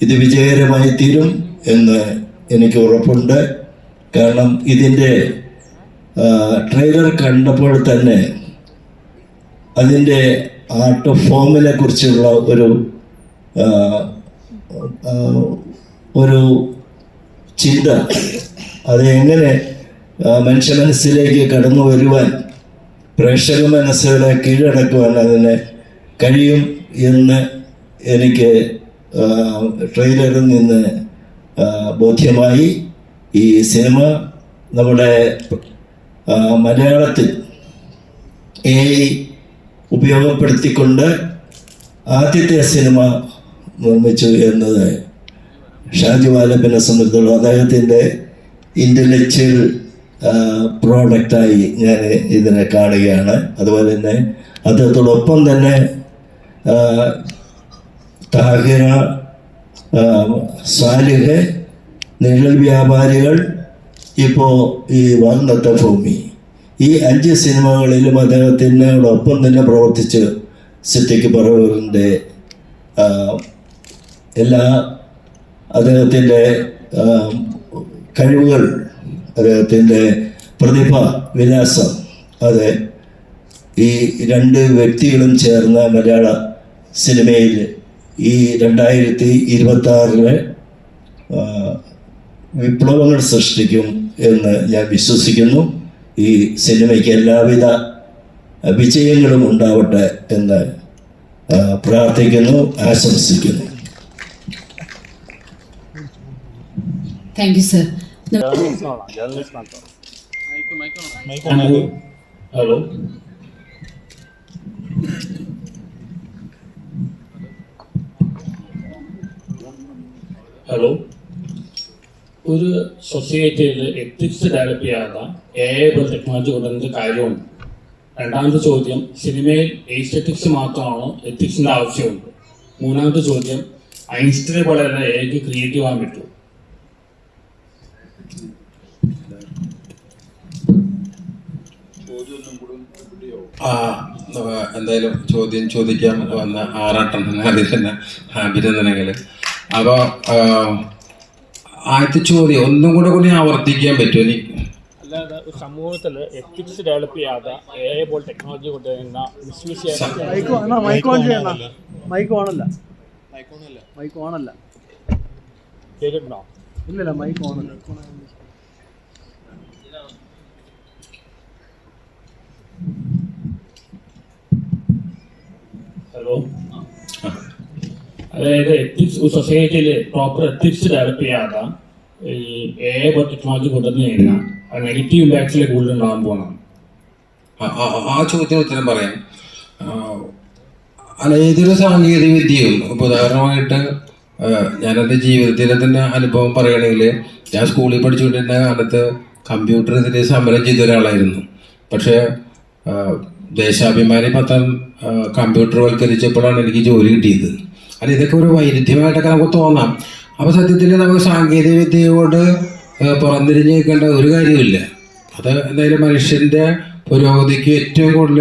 ഇത് വിജയകരമായി തീരും എന്ന് എനിക്ക് ഉറപ്പുണ്ട്. കാരണം ഇതിൻ്റെ ട്രെയിലർ കണ്ടപ്പോൾ തന്നെ അതിൻ്റെ ആർട്ട് ഓഫ് ഫോമിനെ കുറിച്ചുള്ള ഒരു ചിന്ത, അത് എങ്ങനെ മനുഷ്യ മനസ്സിലേക്ക് കടന്നു വരുവാൻ, പ്രേക്ഷക മനസ്സുകളെ കീഴടക്കുവാൻ അതിന് കഴിയും എന്ന് എനിക്ക് ട്രെയിലറിൽ നിന്ന് ബോധ്യമായി. ഈ സിനിമ നമ്മുടെ മലയാളത്തിൽ AI ഉപയോഗപ്പെടുത്തിക്കൊണ്ട് ആദ്യത്തെ സിനിമ നിർമ്മിച്ചു എന്നത് ഷാജു വാലപ്പനെ സംബന്ധിച്ചുള്ള അദ്ദേഹത്തിൻ്റെ ഇൻ്റലക്ച്വൽ പ്രോഡക്റ്റായി ഞാൻ ഇതിനെ കാണുകയാണ്. അതുപോലെ തന്നെ അദ്ദേഹത്തോടൊപ്പം തന്നെ താഹിറ, സാലിഹ്, നിഴൽ വ്യാപാരികൾ, ഇപ്പോൾ ഈ വാഗ്ദത്ത ഭൂമി, ഈ 5 സിനിമകളിലും അദ്ദേഹത്തിനോടൊപ്പം തന്നെ പ്രവർത്തിച്ച് സിദ്ദിഖ് പറവൂരിൻ്റെ എല്ലാ അദ്ദേഹത്തിൻ്റെ കഴിവുകൾ, അദ്ദേഹത്തിൻ്റെ പ്രതിഭ വിലാസം, അത് ഈ 2 വ്യക്തികളും ചേർന്ന മലയാള സിനിമയിൽ ഈ 2026 വിപ്ലവങ്ങൾ സൃഷ്ടിക്കും എന്ന് ഞാൻ വിശ്വസിക്കുന്നു. ഈ സിനിമയ്ക്ക് എല്ലാവിധ വിജയങ്ങളും ഉണ്ടാവട്ടെ എന്ന് പ്രാർത്ഥിക്കുന്നു, ആശംസിക്കുന്നു. Thank you sir. Hello, hello. ഒരു സൊസൈറ്റിയിൽ എത്തിക്സ് ഡെവലപ്പ് ചെയ്യാതെ AI ടെക്നോളജി കൊണ്ടുവരുന്നത് കാര്യമുണ്ട്. രണ്ടാമത്തെ ചോദ്യം, സിനിമയിൽ എസ്തെറ്റിക്സ് മാത്രമാണോ എത്തിക്സിൻ്റെ ആവശ്യമുണ്ട്? മൂന്നാമത്തെ ചോദ്യം, ഐൻസ്റ്റീനെ പോലെയല്ല AI ക്രിയേറ്റീവ് ആകാൻ പറ്റുമോ? എന്തായാലും ചോദിക്കാൻ വന്ന ആറാട്ടെണ്ണം അതിൽ തന്നെ അഭിനന്ദനങ്ങൾ. അപ്പോൾ ആദ്യത്തെ ചോദ്യം ഒന്നും കൂടി ആവർത്തിക്കാൻ പറ്റുമോ? എനിക്ക് അല്ലാതെ ഒരു സമൂഹത്തിൽ എത്തിക്സ് ഡെവലപ്പ് ചെയ്യാതെ AI പോലെ ടെക്നോളജി കൊണ്ടുവരുന്ന മിസ്യൂസ് കേട്ടിട്ടുണ്ടോ? ഇല്ലല്ല, മൈക്ക് ഓണല്ല. ഹലോ. അതായത് എത്തിക്സ് ഒരു സൊസൈറ്റിയിൽ പ്രോപ്പർ എത്തിക്സ് ഡെവലപ്പ് ചെയ്യാതെ ഈ AI പോലെ ടെക്നോളജി കൊണ്ടുവന്നു കഴിഞ്ഞാൽ അത് നെഗറ്റീവ് ഇമ്പാക്ട്സിലേക്ക് കൂടുതൽ ഉണ്ടാകാൻ പോകണം. ആ ചോദ്യത്തിന് ഉത്തരം പറയാം. അല്ല, ഏതൊരു സാങ്കേതിക വിദ്യയും ഇപ്പോൾ ഉദാഹരണമായിട്ട് ഞാനെൻ്റെ ജീവിതത്തിലെ തന്നെ അനുഭവം പറയുകയാണെങ്കിൽ, ഞാൻ സ്കൂളിൽ പഠിച്ചുകൊണ്ടിരുന്ന കാലത്ത് കമ്പ്യൂട്ടർ ഇതിന് സമരം ചെയ്ത ഒരാളായിരുന്നു. പക്ഷേ ദേശാഭിമാനി പത്രം കമ്പ്യൂട്ടർവൽക്കരിച്ചപ്പോഴാണ് എനിക്ക് ജോലി കിട്ടിയത്. അല്ല, ഇതൊക്കെ ഒരു വൈരുദ്ധ്യമായിട്ടൊക്കെ നമുക്ക് തോന്നാം. അപ്പോൾ സത്യത്തിൽ നമുക്ക് സാങ്കേതിക വിദ്യയോട് പുറംതിരിഞ്ഞ് നിൽക്കേണ്ട ഒരു കാര്യമില്ല. അത് എന്തായാലും മനുഷ്യൻ്റെ പുരോഗതിക്ക് ഏറ്റവും കൂടുതൽ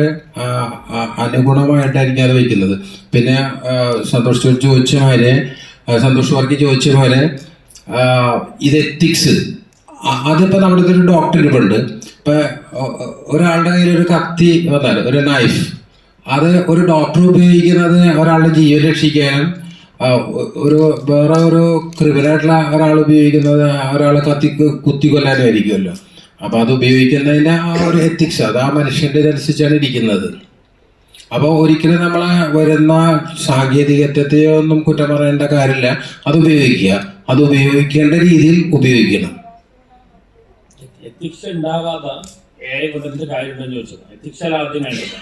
അനുഗുണമായിട്ടായിരിക്കും അത് വയ്ക്കുന്നത്. പിന്നെ സന്തോഷ് വർക്കി ചോദിച്ച പോലെ ഇത് എത്തിക്സ്, അതിപ്പോൾ നമ്മുടെ ഒരു ഡോക്ടറിനുണ്ട്. ഇപ്പം ഒരാളുടെ കയ്യിൽ ഒരു കത്തി വന്നാൽ, ഒരു നൈഫ്, അത് ഒരു ഡോക്ടർ ഉപയോഗിക്കുന്നത് ഒരാളുടെ ജീവൻ രക്ഷിക്കാനും വേറെ ഒരു ക്രിമിനലായിട്ടുള്ള ഒരാൾ ഉപയോഗിക്കുന്നത് ഒരാളെ കുത്തിക്കൊല്ലാനും ആയിരിക്കുമല്ലോ. അപ്പോൾ അത് ഉപയോഗിക്കുന്നതിൻ്റെ ആ ഒരു എത്തിക്സ്, അത് ആ മനുഷ്യൻ്റെ ഇതനുസരിച്ചാണ് ഇരിക്കുന്നത്. അപ്പോൾ ഒരിക്കലും നമ്മളെ വരുന്ന സാങ്കേതികത്വത്തെയൊന്നും കുറ്റം പറയേണ്ട കാര്യമില്ല. അത് ഉപയോഗിക്കുക, അത് ഉപയോഗിക്കേണ്ട രീതിയിൽ ഉപയോഗിക്കണം. എത്തിക്സ് ഉണ്ടാകാതെ AI കൊണ്ടുവന്നിട്ട് കാര്യമുണ്ടെന്ന് ചോദിച്ചത്. എത്തിക്സ് അല്ല ആദ്യം വേണ്ടത്.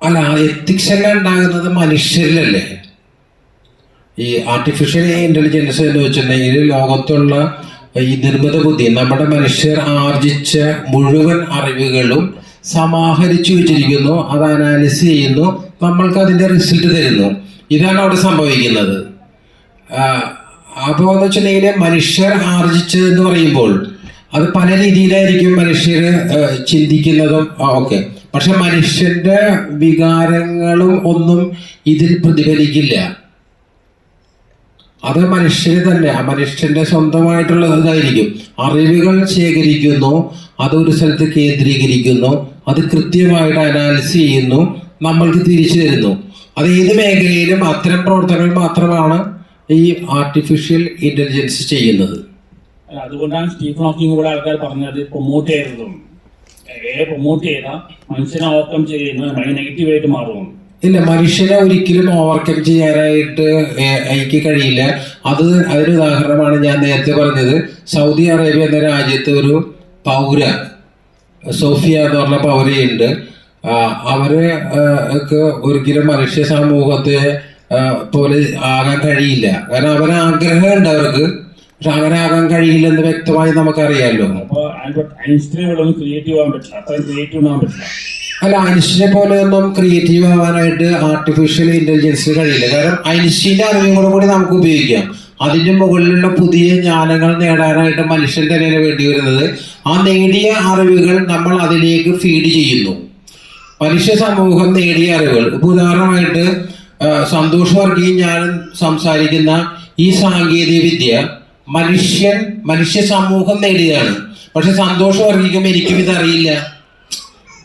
അല്ല, എത്തിക്സ് എല്ലാം ഉണ്ടാകുന്നത് മനുഷ്യരിലല്ലേ. ഈ ആർട്ടിഫിഷ്യൽ ഇൻ്റലിജൻസ് എന്ന് വെച്ചിട്ടുണ്ടെങ്കിൽ ലോകത്തുള്ള ഈ നിർമ്മിത ബുദ്ധി, നമ്മുടെ മനുഷ്യർ ആർജിച്ച മുഴുവൻ അറിവുകളും സമാഹരിച്ചു വെച്ചിരിക്കുന്നു, അത് അനാലിസ് ചെയ്യുന്നു, നമ്മൾക്ക് അതിൻ്റെ റിസൾട്ട് തരുന്നു. ഇതാണ് അവിടെ സംഭവിക്കുന്നത്. അപ്പോൾ എന്ന് വെച്ചിട്ടുണ്ടെങ്കിൽ മനുഷ്യർ ആർജിച്ചതെന്ന് പറയുമ്പോൾ അത് പല രീതിയിലായിരിക്കും മനുഷ്യർ ചിന്തിക്കുന്നതും ഓക്കെ. പക്ഷെ മനുഷ്യന്റെ വികാരങ്ങളും ഒന്നും ഇതിൽ പ്രതിഫലിക്കില്ല. അത് മനുഷ്യന് തന്നെ, മനുഷ്യന്റെ സ്വന്തമായിട്ടുള്ള ഇതായിരിക്കും. അറിവുകൾ ശേഖരിക്കുന്നു, അത് ഒരു സ്ഥലത്ത് കേന്ദ്രീകരിക്കുന്നു, അത് കൃത്യമായിട്ട് അനാലിസ് ചെയ്യുന്നു, നമ്മൾക്ക് തിരിച്ചു തരുന്നു. അത് ഏത് മേഖലയിലും അത്തരം പ്രവർത്തനങ്ങൾ മാത്രമാണ് ഈ ആർട്ടിഫിഷ്യൽ ഇന്റലിജൻസ് ചെയ്യുന്നത്. അതുകൊണ്ടാണ് സ്റ്റീഫൻ ഹോക്കിംഗ് ഇവിടെ ആൾക്കാർ പറഞ്ഞത് പ്രൊമോട്ട് ചെയ്തതും പ്രൊമോട്ട് ചെയ്താൽ മനുഷ്യനെ ഓവർകം ചെയ്യുന്നത് നെഗറ്റീവായിട്ട് മാറും. ഇല്ല, മനുഷ്യനെ ഒരിക്കലും ഓവർകം ചെയ്യാനായിട്ട് എനിക്ക് കഴിയില്ല. അതിന് ഉദാഹരണമാണ് ഞാൻ നേരത്തെ പറഞ്ഞത്. സൗദി അറേബ്യ എന്ന രാജ്യത്ത് ഒരു പൗര, സോഫിയ എന്ന് പറഞ്ഞ പൗരയുണ്ട്. അവർക്ക് ഒരിക്കലും മനുഷ്യ സമൂഹത്തെ പോലെ ആകാൻ കഴിയില്ല. കാരണം അവന് ആഗ്രഹമുണ്ട് അവർക്ക്, പക്ഷെ അങ്ങനെ ആകാൻ കഴിയില്ലെന്ന് വ്യക്തമായി നമുക്കറിയാമല്ലോ. അല്ല, ഐൻസ്റ്റീനെ പോലെ ഒന്നും ക്രിയേറ്റീവ് ആവാനായിട്ട് ആർട്ടിഫിഷ്യൽ ഇന്റലിജൻസിന് കഴിയില്ല. കാരണം ഐൻസ്റ്റീൻ്റെ അറിവുകളും കൂടി നമുക്ക് ഉപയോഗിക്കാം. അതിൻ്റെ മുകളിലുള്ള പുതിയ ജ്ഞാനങ്ങൾ നേടാനായിട്ട് മനുഷ്യൻ തന്നെയാണ് വേണ്ടി വരുന്നത്. ആ നേടിയ അറിവുകൾ നമ്മൾ അതിലേക്ക് ഫീഡ് ചെയ്യുന്നു. മനുഷ്യ സമൂഹം നേടിയ അറിവുകൾ, ഉദാഹരണമായിട്ട് സന്തോഷ് വർഗീയും ഞാനും സംസാരിക്കുന്ന ഈ സാങ്കേതിക വിദ്യ മനുഷ്യ സമൂഹം നേടിയതാണ്. പക്ഷെ സന്തോഷ് വർഗീക്കും എനിക്കും ഇതറിയില്ല.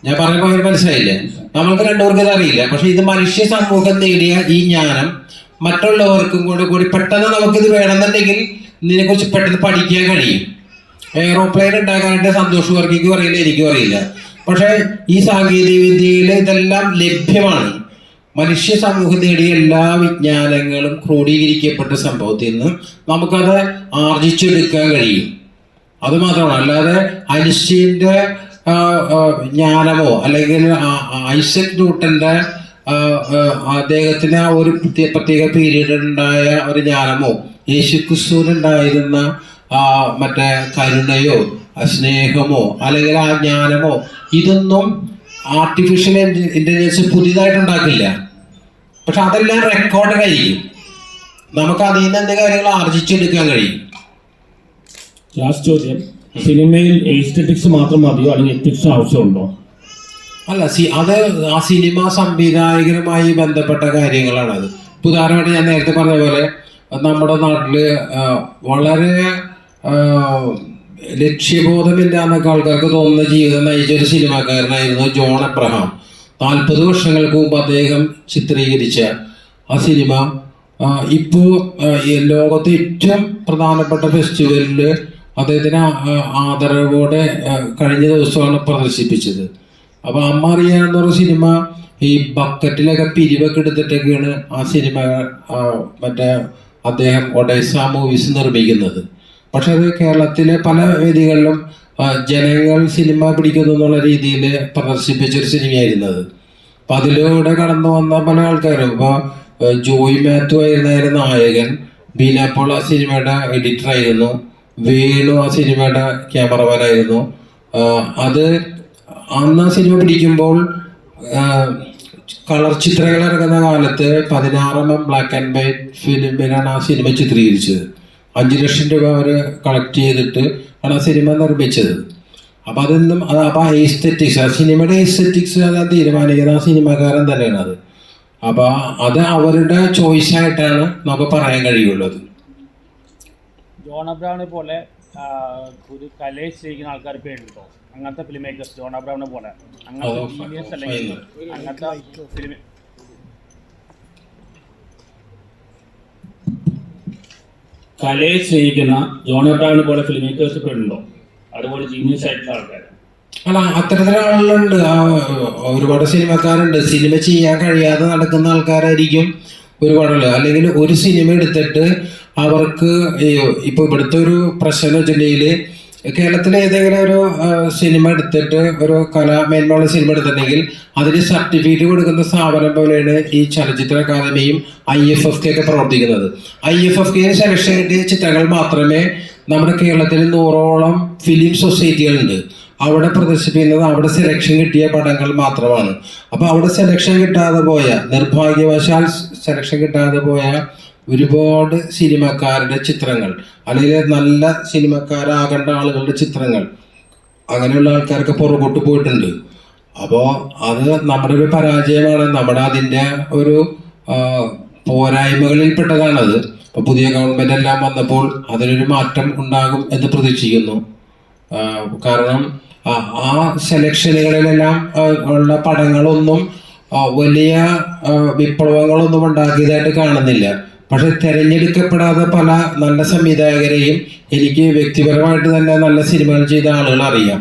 ഞാൻ പറയുമ്പോൾ മനസ്സിലായില്ലേ? നമ്മൾക്ക് രണ്ടുപേർക്കും ഇതറിയില്ല. പക്ഷെ ഇത് മനുഷ്യ സമൂഹം നേടിയ ഈ ജ്ഞാനം മറ്റുള്ളവർക്കും കൂടി പെട്ടെന്ന് നമുക്കിത് വേണമെന്നുണ്ടെങ്കിൽ ഇതിനെക്കുറിച്ച് പെട്ടെന്ന് പഠിക്കാൻ കഴിയും. എയ്റോപ്ലെയിൻ ഉണ്ടാക്കാനായിട്ട് സന്തോഷ് വർഗീക്കും അറിയില്ല, എനിക്കും അറിയില്ല. പക്ഷെ ഈ സാങ്കേതിക വിദ്യയിൽ ഇതെല്ലാം ലഭ്യമാണ്. മനുഷ്യ സമൂഹം നേടിയ എല്ലാ വിജ്ഞാനങ്ങളും ക്രോഡീകരിക്കപ്പെട്ട സംഭവത്തിൽ നിന്ന് നമുക്കത് ആർജിച്ചെടുക്കാൻ കഴിയും. അതുമാത്രമാണ്. അല്ലാതെ ഐൻസ്റ്റീൻ്റെ ജ്ഞാനമോ അല്ലെങ്കിൽ ഐസക് ന്യൂട്ടന്റെ അദ്ദേഹത്തിന് ആ ഒരു പ്രത്യേക പീരീഡിൽ ഉണ്ടായ ഒരു ജ്ഞാനമോ യേശുക്രിസ്തുവിനുണ്ടായിരുന്ന മറ്റേ കരുണയോ സ്നേഹമോ അല്ലെങ്കിൽ ആ ജ്ഞാനമോ ഇതൊന്നും ആർട്ടിഫിഷ്യൽ ഇന്റലിജൻസ് പുതിയതായിട്ടുണ്ടാക്കില്ല. പക്ഷെ അതെല്ലാം റെക്കോർഡ് കഴിയും. നമുക്ക് അതിൽ നിന്ന് എന്തെങ്കിലും കാര്യങ്ങൾ ആർജിച്ചെടുക്കാൻ കഴിയും. ലാസ്റ്റ് ചോദ്യം, സിനിമയിൽ എസ്തെറ്റിക്സ് മാത്രം മതിയോ അല്ലെങ്കിൽ എത്തിക്സ് ആവശ്യമുണ്ടോ? അല്ല, അത് ആ സിനിമ സംവിധായകരുമായി ബന്ധപ്പെട്ട കാര്യങ്ങളാണത്. ഉദാഹരണമായിട്ട് ഞാൻ നേരത്തെ പറഞ്ഞ പോലെ നമ്മുടെ നാട്ടില് വളരെ ലക്ഷ്യബോധമില്ലാന്നൊക്കെ ആൾക്കാർക്ക് തോന്നുന്ന ജീവിതം നയിച്ച ഒരു സിനിമാക്കാരനായിരുന്നു ജോൺ എബ്രഹാം. 40 വർഷങ്ങൾക്ക് മുമ്പ് അദ്ദേഹം ചിത്രീകരിച്ച ആ സിനിമ ഇപ്പോൾ ലോകത്തെ ഏറ്റവും പ്രധാനപ്പെട്ട ഫെസ്റ്റിവലിൽ അദ്ദേഹത്തിന് ആദരവോടെ കഴിഞ്ഞ ദിവസമാണ് പ്രദർശിപ്പിച്ചത്. അപ്പോൾ അമ്മ അറിയാന്ന് പറഞ്ഞ സിനിമ ഈ ബക്കറ്റിലൊക്കെ പിരിവൊക്കെ എടുത്തിട്ടൊക്കെയാണ് ആ സിനിമ മറ്റേ അദ്ദേഹം ഒഡേസ മൂവീസ് നിർമ്മിക്കുന്നത്. പക്ഷെ അത് കേരളത്തിലെ പല വേദികളിലും ജനങ്ങൾ സിനിമ പിടിക്കുന്നു എന്നുള്ള രീതിയിൽ പ്രദർശിപ്പിച്ചൊരു സിനിമയായിരുന്നത്. അപ്പം അതിലൂടെ കടന്നു വന്ന പല ആൾക്കാരും, ഇപ്പോൾ ജോയ് മാത്യു ആയിരുന്ന നായകൻ, ബീന പോൾ ആ സിനിമയുടെ എഡിറ്ററായിരുന്നു, വേണു ആ സിനിമയുടെ ക്യാമറമാനായിരുന്നു. അത് അന്ന് ആ സിനിമ പിടിക്കുമ്പോൾ കളർ ചിത്രങ്ങൾ ഇറങ്ങുന്ന കാലത്ത് 16mm ബ്ലാക്ക് ആൻഡ് വൈറ്റ് ഫിലിമിലാണ് ആ സിനിമ ചിത്രീകരിച്ചത്. 5 ലക്ഷം രൂപ അവർ കളക്ട് ചെയ്തിട്ട് ആണ് ആ സിനിമ നിർമ്മിച്ചത്. അപ്പം അതൊന്നും അപ്പം എസ്തെറ്റിക്സ്, ആ സിനിമയുടെ എസ്തെറ്റിക്സ് അത് തീരുമാനിക്കുന്നത് ആ സിനിമാക്കാരൻ തന്നെയാണ്. അപ്പം അത് അവരുടെ ചോയ്സ് ആയിട്ടാണ് നമുക്ക് പറയാൻ കഴിയുള്ളത്. ജോൺ അബ്രഹാമിനെ പോലെ ഒരു കലയെ സ്നേഹിക്കുന്ന ആൾക്കാർ പേരുണ്ടോ? അങ്ങനത്തെ ഫിലിം മേക്കേഴ്സ് ജോൺ അബ്രഹാമിനെ പോലെ അങ്ങനത്തെ ജീനിയസ് അല്ലെങ്കിൽ അങ്ങനത്തെ ഫിലിം കലയെ സ്നേഹിക്കുന്ന ജോൺ അബ്രഹാമിനെ പോലെ ഫിലിം മേക്കേഴ്സ് പേരുണ്ടോ? അതുപോലെ ജീനിയസ് ആയിട്ടുള്ള ആൾക്കാർ? അല്ല, അത്തരത്തിലുള്ള ആളുകളുണ്ട്. ഒരുപാട് സിനിമക്കാരുണ്ട്. സിനിമ ചെയ്യാൻ കഴിയാതെ നടക്കുന്ന ആൾക്കാരായിരിക്കും ഒരുപാടുള്ളത്. അല്ലെങ്കിൽ ഒരു സിനിമ എടുത്തിട്ട് അവർക്ക് ഇപ്പോൾ ഇവിടുത്തെ ഒരു പ്രശ്നം എന്ന് വെച്ചിട്ടുണ്ടെങ്കിൽ കേരളത്തിലെ ഏതെങ്കിലും ഒരു സിനിമ എടുത്തിട്ട് ഒരു കലാമേന്മയുള്ള സിനിമ എടുത്തിട്ടുണ്ടെങ്കിൽ അതിന് സർട്ടിഫിക്കറ്റ് കൊടുക്കുന്ന സ്ഥാപനം പോലെയാണ് ഈ ചലച്ചിത്ര അക്കാദമിയും IFFK ഒക്കെ പ്രവർത്തിക്കുന്നത്. IFFK സെലക്ഷൻ കിട്ടിയ ചിത്രങ്ങൾ മാത്രമേ നമ്മുടെ കേരളത്തിൽ 100ഓളം ഫിലിം സൊസൈറ്റികളുണ്ട്. അവിടെ പ്രദർശിപ്പിക്കുന്നത് അവിടെ സെലക്ഷൻ കിട്ടിയ പടങ്ങൾ മാത്രമാണ്. അപ്പോൾ അവിടെ സെലക്ഷൻ കിട്ടാതെ പോയ, നിർഭാഗ്യവശാൽ സെലക്ഷൻ കിട്ടാതെ പോയ ഒരുപാട് സിനിമക്കാരുടെ ചിത്രങ്ങൾ, അല്ലെങ്കിൽ നല്ല സിനിമക്കാരാകേണ്ട ആളുകളുടെ ചിത്രങ്ങൾ, അങ്ങനെയുള്ള ആൾക്കാരൊക്കെ പുറകോട്ട് പോയിട്ടുണ്ട്. അപ്പോൾ അത് നമ്മുടെ ഒരു പരാജയമാണ്, നമ്മുടെ അതിൻ്റെ ഒരു പോരായ്മകളിൽപ്പെട്ടതാണത്. അപ്പോൾ പുതിയ ഗവൺമെൻറ് എല്ലാം വന്നപ്പോൾ അതിനൊരു മാറ്റം ഉണ്ടാകും എന്ന് പ്രതീക്ഷിക്കുന്നു. കാരണം ആ സെലക്ഷനുകളിലെല്ലാം ഉള്ള പടങ്ങളൊന്നും വലിയ വിപ്ലവങ്ങളൊന്നും ഉണ്ടാക്കിയതായിട്ട് കാണുന്നില്ല. പക്ഷെ തിരഞ്ഞെടുക്കപ്പെടാതെ പല നല്ല സംവിധായകരെയും എനിക്ക് വ്യക്തിപരമായിട്ട് തന്നെ നല്ല സിനിമകൾ ചെയ്ത ആളുകൾ അറിയാം.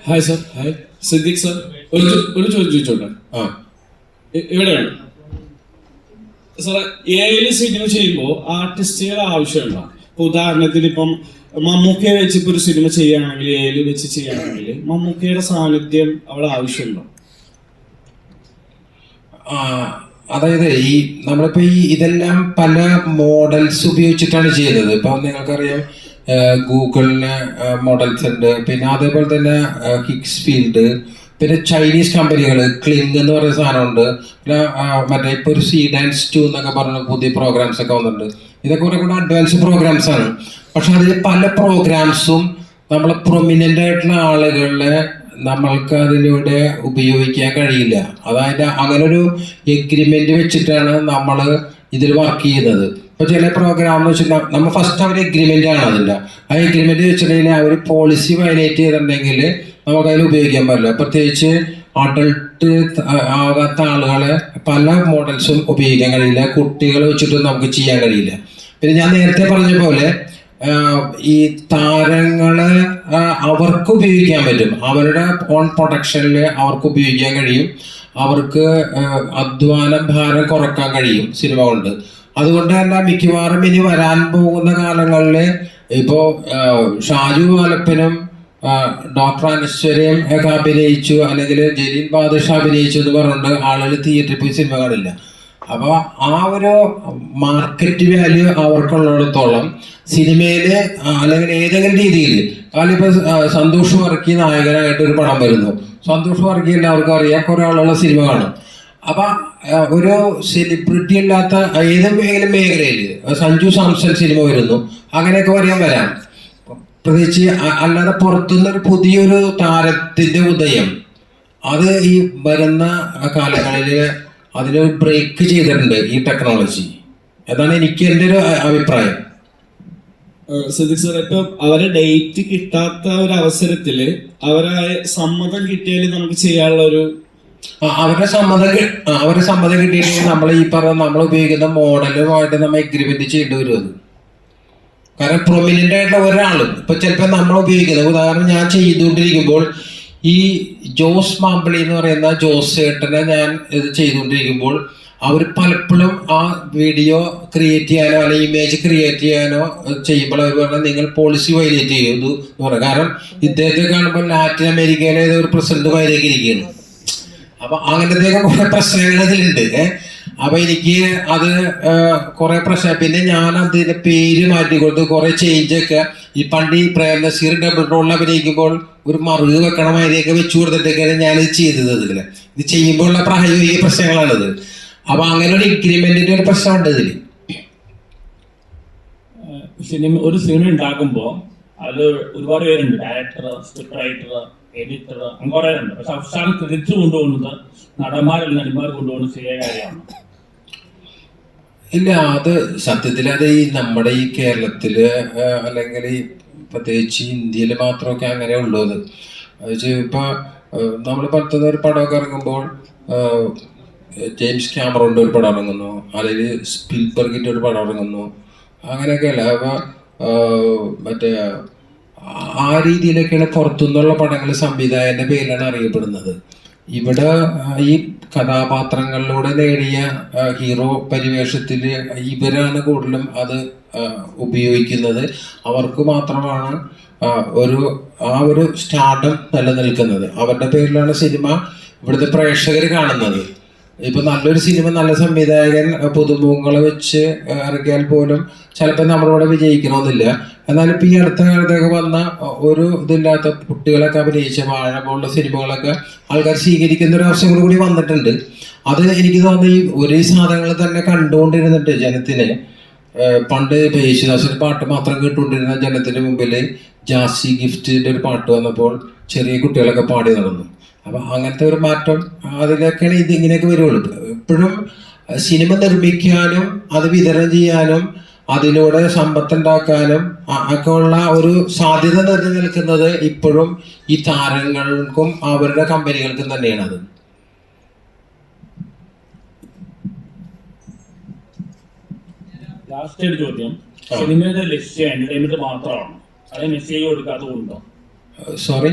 Hi sir. Hi Siddique sir. ഒരു ചോദ്യം ചോദിച്ചോട്ടെ? എവിടെയാണ് സാറേ AI സിനിമ ചെയ്യുമ്പോൾ ആർട്ടിസ്റ്റുകൾ ആവശ്യമുണ്ടോ? ഇപ്പോൾ ഉദാഹരണത്തിന് ഇപ്പം മമ്മൂക്കയെ വെച്ച് ഇപ്പോൾ ഒരു സിനിമ ചെയ്യുകയാണെങ്കിൽ, AI വെച്ച് ചെയ്യുകയാണെങ്കിൽ മമ്മൂക്കയുടെ സാന്നിധ്യം അവിടെ ആവശ്യമുണ്ടോ? അതായത് നമ്മളിപ്പോ ഇതെല്ലാം പല മോഡൽസ് ഉപയോഗിച്ചിട്ടാണ് ചെയ്യുന്നത്. ഇപ്പൊ നിങ്ങൾക്കറിയാം, ഗൂഗിളിന് മോഡൽസ് ഉണ്ട്, പിന്നെ അതേപോലെ തന്നെ ഹിക്സ് ഫീൽഡ്, പിന്നെ ചൈനീസ് കമ്പനികൾ ക്ലിങ് എന്ന് പറയുന്ന സാധനമുണ്ട്, പിന്നെ മറ്റേ ഇപ്പോൾ ഒരു C-Dance2 എന്നൊക്കെ പറഞ്ഞ പുതിയ പ്രോഗ്രാംസ് ഒക്കെ വന്നിട്ടുണ്ട്. ഇതൊക്കെ കുറെ കൂടെ അഡ്വാൻസ് പ്രോഗ്രാംസ് ആണ്. പക്ഷെ അതിൽ പല പ്രോഗ്രാംസും നമ്മൾ പ്രൊമിനൻ്റ് ആയിട്ടുള്ള ആളുകളെ നമ്മൾക്ക് അതിലൂടെ ഉപയോഗിക്കാൻ കഴിയില്ല. അതായത് അങ്ങനൊരു എഗ്രിമെന്റ് വെച്ചിട്ടാണ് നമ്മൾ ഇതിൽ വർക്ക് ചെയ്യുന്നത്. ഇപ്പോൾ ചില പ്രോഗ്രാം എന്ന് വെച്ചാൽ നമ്മൾ ഫസ്റ്റ് അവർ എഗ്രിമെന്റ് ആണ് അതിൻ്റെ. ആ എഗ്രിമെന്റ് വെച്ചിട്ടുണ്ടെങ്കിൽ അവർ പോളിസി വയലേറ്റ് ചെയ്തിട്ടുണ്ടെങ്കിൽ നമുക്ക് അതിൽ ഉപയോഗിക്കാൻ പറ്റില്ല. പ്രത്യേകിച്ച് അഡൾട്ട് ആകാത്ത ആളുകളെ പല മോഡൽസും ഉപയോഗിക്കാൻ കഴിയില്ല. കുട്ടികളെ വെച്ചിട്ടും നമുക്ക് ചെയ്യാൻ കഴിയില്ല. പിന്നെ ഞാൻ നേരത്തെ പറഞ്ഞ പോലെ ഈ താരങ്ങളെ അവർക്ക് ഉപയോഗിക്കാൻ പറ്റും, അവരുടെ ഓൺ പ്രൊഡക്ഷനിൽ അവർക്ക് ഉപയോഗിക്കാൻ കഴിയും, അവർക്ക് അധ്വാന ഭാരം കുറക്കാൻ കഴിയും സിനിമ കൊണ്ട്. അതുകൊണ്ട് തന്നെ മിക്കവാറും ഇനി വരാൻ പോകുന്ന കാലങ്ങളിൽ ഇപ്പോൾ ഷാജു വാലപ്പനും ഡോക്ടർ അനശ്വരയും ഒക്കെ അഭിനയിച്ചു, അല്ലെങ്കിൽ ജലീൽ ബാദുഷാ അഭിനയിച്ചു എന്ന് പറഞ്ഞുകൊണ്ട് ആളുകൾ തിയേറ്ററിൽ പോയി സിനിമ കാണില്ല. അപ്പോൾ ആ ഒരു മാർക്കറ്റ് വാല്യൂ അവർക്കുള്ളിടത്തോളം സിനിമയിൽ അല്ലെങ്കിൽ ഏതെങ്കിലും രീതിയിൽ, കാരണം ഇപ്പോൾ സന്തോഷ് വർക്കി നായകനായിട്ട് ഒരു പടം വരുന്നു, സന്തോഷ് വർക്കി എല്ലാവർക്കും അറിയാം, കുറേ ആളുള്ള സിനിമ കാണും. അപ്പം ഒരു സെലിബ്രിറ്റി അല്ലാത്ത ഏതെങ്കിലും മേഖലയിൽ സഞ്ജു സാംസൺ സിനിമ വരുന്നു, അങ്ങനെയൊക്കെ വരാം. പ്രത്യേകിച്ച് അല്ലാതെ പുറത്തുനിന്നൊരു പുതിയൊരു താരത്തിൻ്റെ ഉദയം അത് ഈ വരുന്ന കാലങ്ങളിൽ അതിനൊരു ബ്രേക്ക് ചെയ്തിട്ടുണ്ട് ഈ ടെക്നോളജി. അതാണ് എനിക്ക് എൻ്റെ ഒരു അഭിപ്രായം. സിദ്ദിഖ് സാർ, ഇപ്പൊ അവരെ ഡേറ്റ് കിട്ടാത്ത ഒരു അവസരത്തില് അവരെ സമ്മതം കിട്ടിയാൽ നമുക്ക് ചെയ്യാനുള്ള ഒരു അവരുടെ സമ്മതം കിട്ടിയിട്ടുണ്ടെങ്കിൽ നമ്മൾ ഈ പറഞ്ഞ നമ്മൾ ഉപയോഗിക്കുന്ന മോഡലുമായിട്ട് നമ്മൾ എഗ്രിമെന്റ് ചെയ്യേണ്ടി വരും. അത് കാരണം പ്രൊമിനൻ്റ് ആയിട്ടുള്ള ഒരാളും ഇപ്പൊ ചിലപ്പോൾ നമ്മൾ ഉപയോഗിക്കുന്നത്, ഉദാഹരണം ഞാൻ ചെയ്തുകൊണ്ടിരിക്കുമ്പോൾ ഈ ജോസ് മാമ്പിളി എന്ന് പറയുന്ന ജോസ് ചേട്ടനെ ഞാൻ ഇത് ചെയ്തുകൊണ്ടിരിക്കുമ്പോൾ അവർ പലപ്പോഴും ആ വീഡിയോ ക്രിയേറ്റ് ചെയ്യാനോ അല്ലെങ്കിൽ ഇമേജ് ക്രിയേറ്റ് ചെയ്യാനോ ചെയ്യുമ്പോൾ അവർ പറഞ്ഞാൽ നിങ്ങൾ പോളിസി വയലേറ്റ് ചെയ്തു എന്ന് പറയാം. കാരണം ഇദ്ദേഹത്തെ കാണുമ്പോൾ ലാറ്റിൻ അമേരിക്കയിലെ ഒരു പ്രസിഡന്റ് വയലേക്ക് ഇരിക്കുകയാണ്. അപ്പൊ അങ്ങനത്തെ കുറെ പ്രശ്നങ്ങൾ ഇതിലുണ്ട്. അപ്പൊ എനിക്ക് അത് കുറെ പ്രശ്നം. പിന്നെ ഞാൻ അതിന്റെ പേര് മാറ്റിക്കൊടുത്ത് കുറെ ചേഞ്ചൊക്കെ ഈ പണ്ട് ഈ പ്രേം നസീർ ഡബിൾ റോളിൽ അഭിനയിക്കുമ്പോൾ ഒരു മറുക് വെക്കണ മാതിരിയൊക്കെ വെച്ചു കൊടുത്തിട്ടൊക്കെയാണ് ഞാനിത് ചെയ്തത്. ഇത് ചെയ്യുമ്പോഴുള്ള പ്രായോഗിക പ്രശ്നങ്ങളാണിത്. അപ്പൊ അങ്ങനെ ഒരു ഇൻക്രിമെന്റിന്റെ ഒരു പ്രശ്നമുണ്ട് ഇതിൽ. ഒരു സിനിമ ഉണ്ടാക്കുമ്പോൾ അത് ഒരുപാട് പേരുണ്ട്, ഡയറക്ടർ, സ്ക്രിപ്റ്റ് റൈറ്റർ, എഡിറ്റർ, അങ്ങനെ കുറേ ഉണ്ട്. പക്ഷെ അവസാനം ക്രെഡിറ്റ് കൊണ്ടുപോകുന്നത് നടന്മാരല്ല നടിമാർ കൊണ്ടുപോകുന്ന ശരിയായ കാര്യമാണ്. ഇല്ല, അത് സത്യത്തിൽ അത് ഈ നമ്മുടെ ഈ കേരളത്തില് അല്ലെങ്കിൽ ഈ പ്രത്യേകിച്ച് ഇന്ത്യയിൽ മാത്രമൊക്കെ അങ്ങനെ ഉള്ളൂ. അത് ഇപ്പൊ നമ്മൾ പുറത്തുനിന്ന് ഒരു പടമൊക്കെ ഇറങ്ങുമ്പോൾ ജെയിംസ് ക്യാമറോന്റെ ഒരു പടം ഇറങ്ങുന്നു, അല്ലെങ്കിൽ സ്പിൽബർഗിന്റെ ഒരു പടം ഇറങ്ങുന്നു, അങ്ങനെയൊക്കെയല്ല. അപ്പൊ മറ്റേ ആ രീതിയിലൊക്കെയാണ് പുറത്തുനിന്നുള്ള പടങ്ങൾ സംവിധായകന്റെ പേരിലാണ് അറിയപ്പെടുന്നത്. ഇവിടെ ഈ കഥാപാത്രങ്ങളിലൂടെ നേടിയ ഹീറോ പരിവേഷത്തിൽ ഇവരാണ് കൂടുതലും അത് ഉപയോഗിക്കുന്നത്. അവർക്ക് മാത്രമാണ് ഒരു സ്റ്റാർഡം നിലനിൽക്കുന്നത്. അവരുടെ പേരിലാണ് സിനിമ ഇവിടുത്തെ പ്രേക്ഷകർ കാണുന്നത്. ഇപ്പൊ നല്ലൊരു സിനിമ നല്ല സംവിധായകൻ പുതുമുഖങ്ങളെ വെച്ച് ഇറക്കിയാൽ പോലും ചിലപ്പോൾ നമ്മളിവിടെ വിജയിക്കണമെന്നില്ല. എന്നാലും ഇപ്പൊ ഈ അടുത്ത കാലത്തൊക്കെ വന്ന ഒരു ഇതില്ലാത്ത കുട്ടികളൊക്കെ അഭിനയിച്ച വാഴ പോലുള്ള സിനിമകളൊക്കെ ആൾക്കാർ സ്വീകരിക്കുന്ന ഒരു അവസരം കൂടി വന്നിട്ടുണ്ട്. അത് എനിക്ക് തോന്നുന്നു ഈ ഒരേ സാധനങ്ങൾ തന്നെ കണ്ടുകൊണ്ടിരുന്നിട്ട് ജനത്തിന് പണ്ട് ഇപ്പൊ യേശുദാസിന്റെ പാട്ട് മാത്രം കേട്ടുകൊണ്ടിരുന്ന ജനത്തിന് മുമ്പിൽ ജാസി ഗിഫ്റ്റിന്റെ ഒരു പാട്ട് വന്നപ്പോൾ ചെറിയ കുട്ടികളൊക്കെ പാടി നടന്നു. അപ്പൊ അങ്ങനത്തെ ഒരു മാറ്റം അതിലൊക്കെയാണ് ഇത് ഇങ്ങനെയൊക്കെ വരുള്ളൂ. ഇപ്പോഴും സിനിമ നിർമ്മിക്കാനും അത് വിതരണം ചെയ്യാനും അതിലൂടെ സമ്പത്തുണ്ടാക്കാനും ഒക്കെ ഉള്ള ഒരു സാധ്യത നിറഞ്ഞു നിൽക്കുന്നത് ഇപ്പോഴും ഈ താരങ്ങൾക്കും അവരുടെ കമ്പനികൾക്കും തന്നെയാണ്. അത് ലാസ്റ്റ് ഒരു ചോദ്യം, സിനിമയുടെ ലക്ഷ്യം എന്റർടൈൻമെന്റ് മാത്രമാണ്, അത് മെസ്സേജ് കൊടുക്കാത്തതുണ്ടോ? സോറി,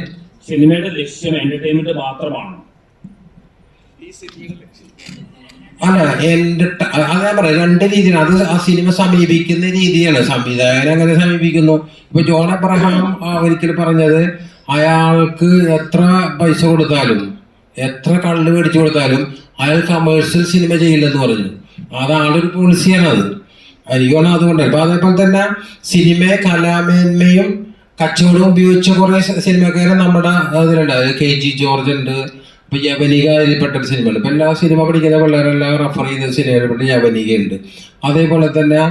സിനിമയുടെ ലക്ഷ്യം എന്റർടൈൻമെന്റ് മാത്രമാണ്? അല്ല, അത് ഞാൻ പറയാം, രണ്ട് രീതിയാണ്. അത് ആ സിനിമ സമീപിക്കുന്ന രീതിയാണ്. സംവിധായകൻ അങ്ങനെ സമീപിക്കുന്നു. ഇപ്പൊ ജോൺ അബ്രഹാം ഒരിക്കൽ പറഞ്ഞത്, അയാൾക്ക് എത്ര പൈസ കൊടുത്താലും എത്ര കള്ള് മേടിച്ചു കൊടുത്താലും അയാൾ കമേഴ്ഷ്യൽ സിനിമ ചെയ്യില്ലെന്ന് പറഞ്ഞു. അത് ആളൊരു പോളിസിയാണ്. അത് എനിക്കാണ് അതുകൊണ്ട്. അപ്പൊ അതേപോലെ തന്നെ സിനിമയെ കലാമേന്മയും കച്ചവടവും ഉപയോഗിച്ച കുറെ സിനിമക്കാരെ നമ്മുടെ അതിലുണ്ട്. KG ജോർജ് ഉണ്ട്. ഇപ്പൊ യവനികയിൽപ്പെട്ട സിനിമയുണ്ട്. ഇപ്പൊ എല്ലാ സിനിമ പഠിക്കുന്ന പിള്ളേരെല്ലാം റെഫർ ചെയ്യുന്ന സിനിമയിൽപ്പെട്ട യവനിക ഉണ്ട്. അതേപോലെ തന്നെ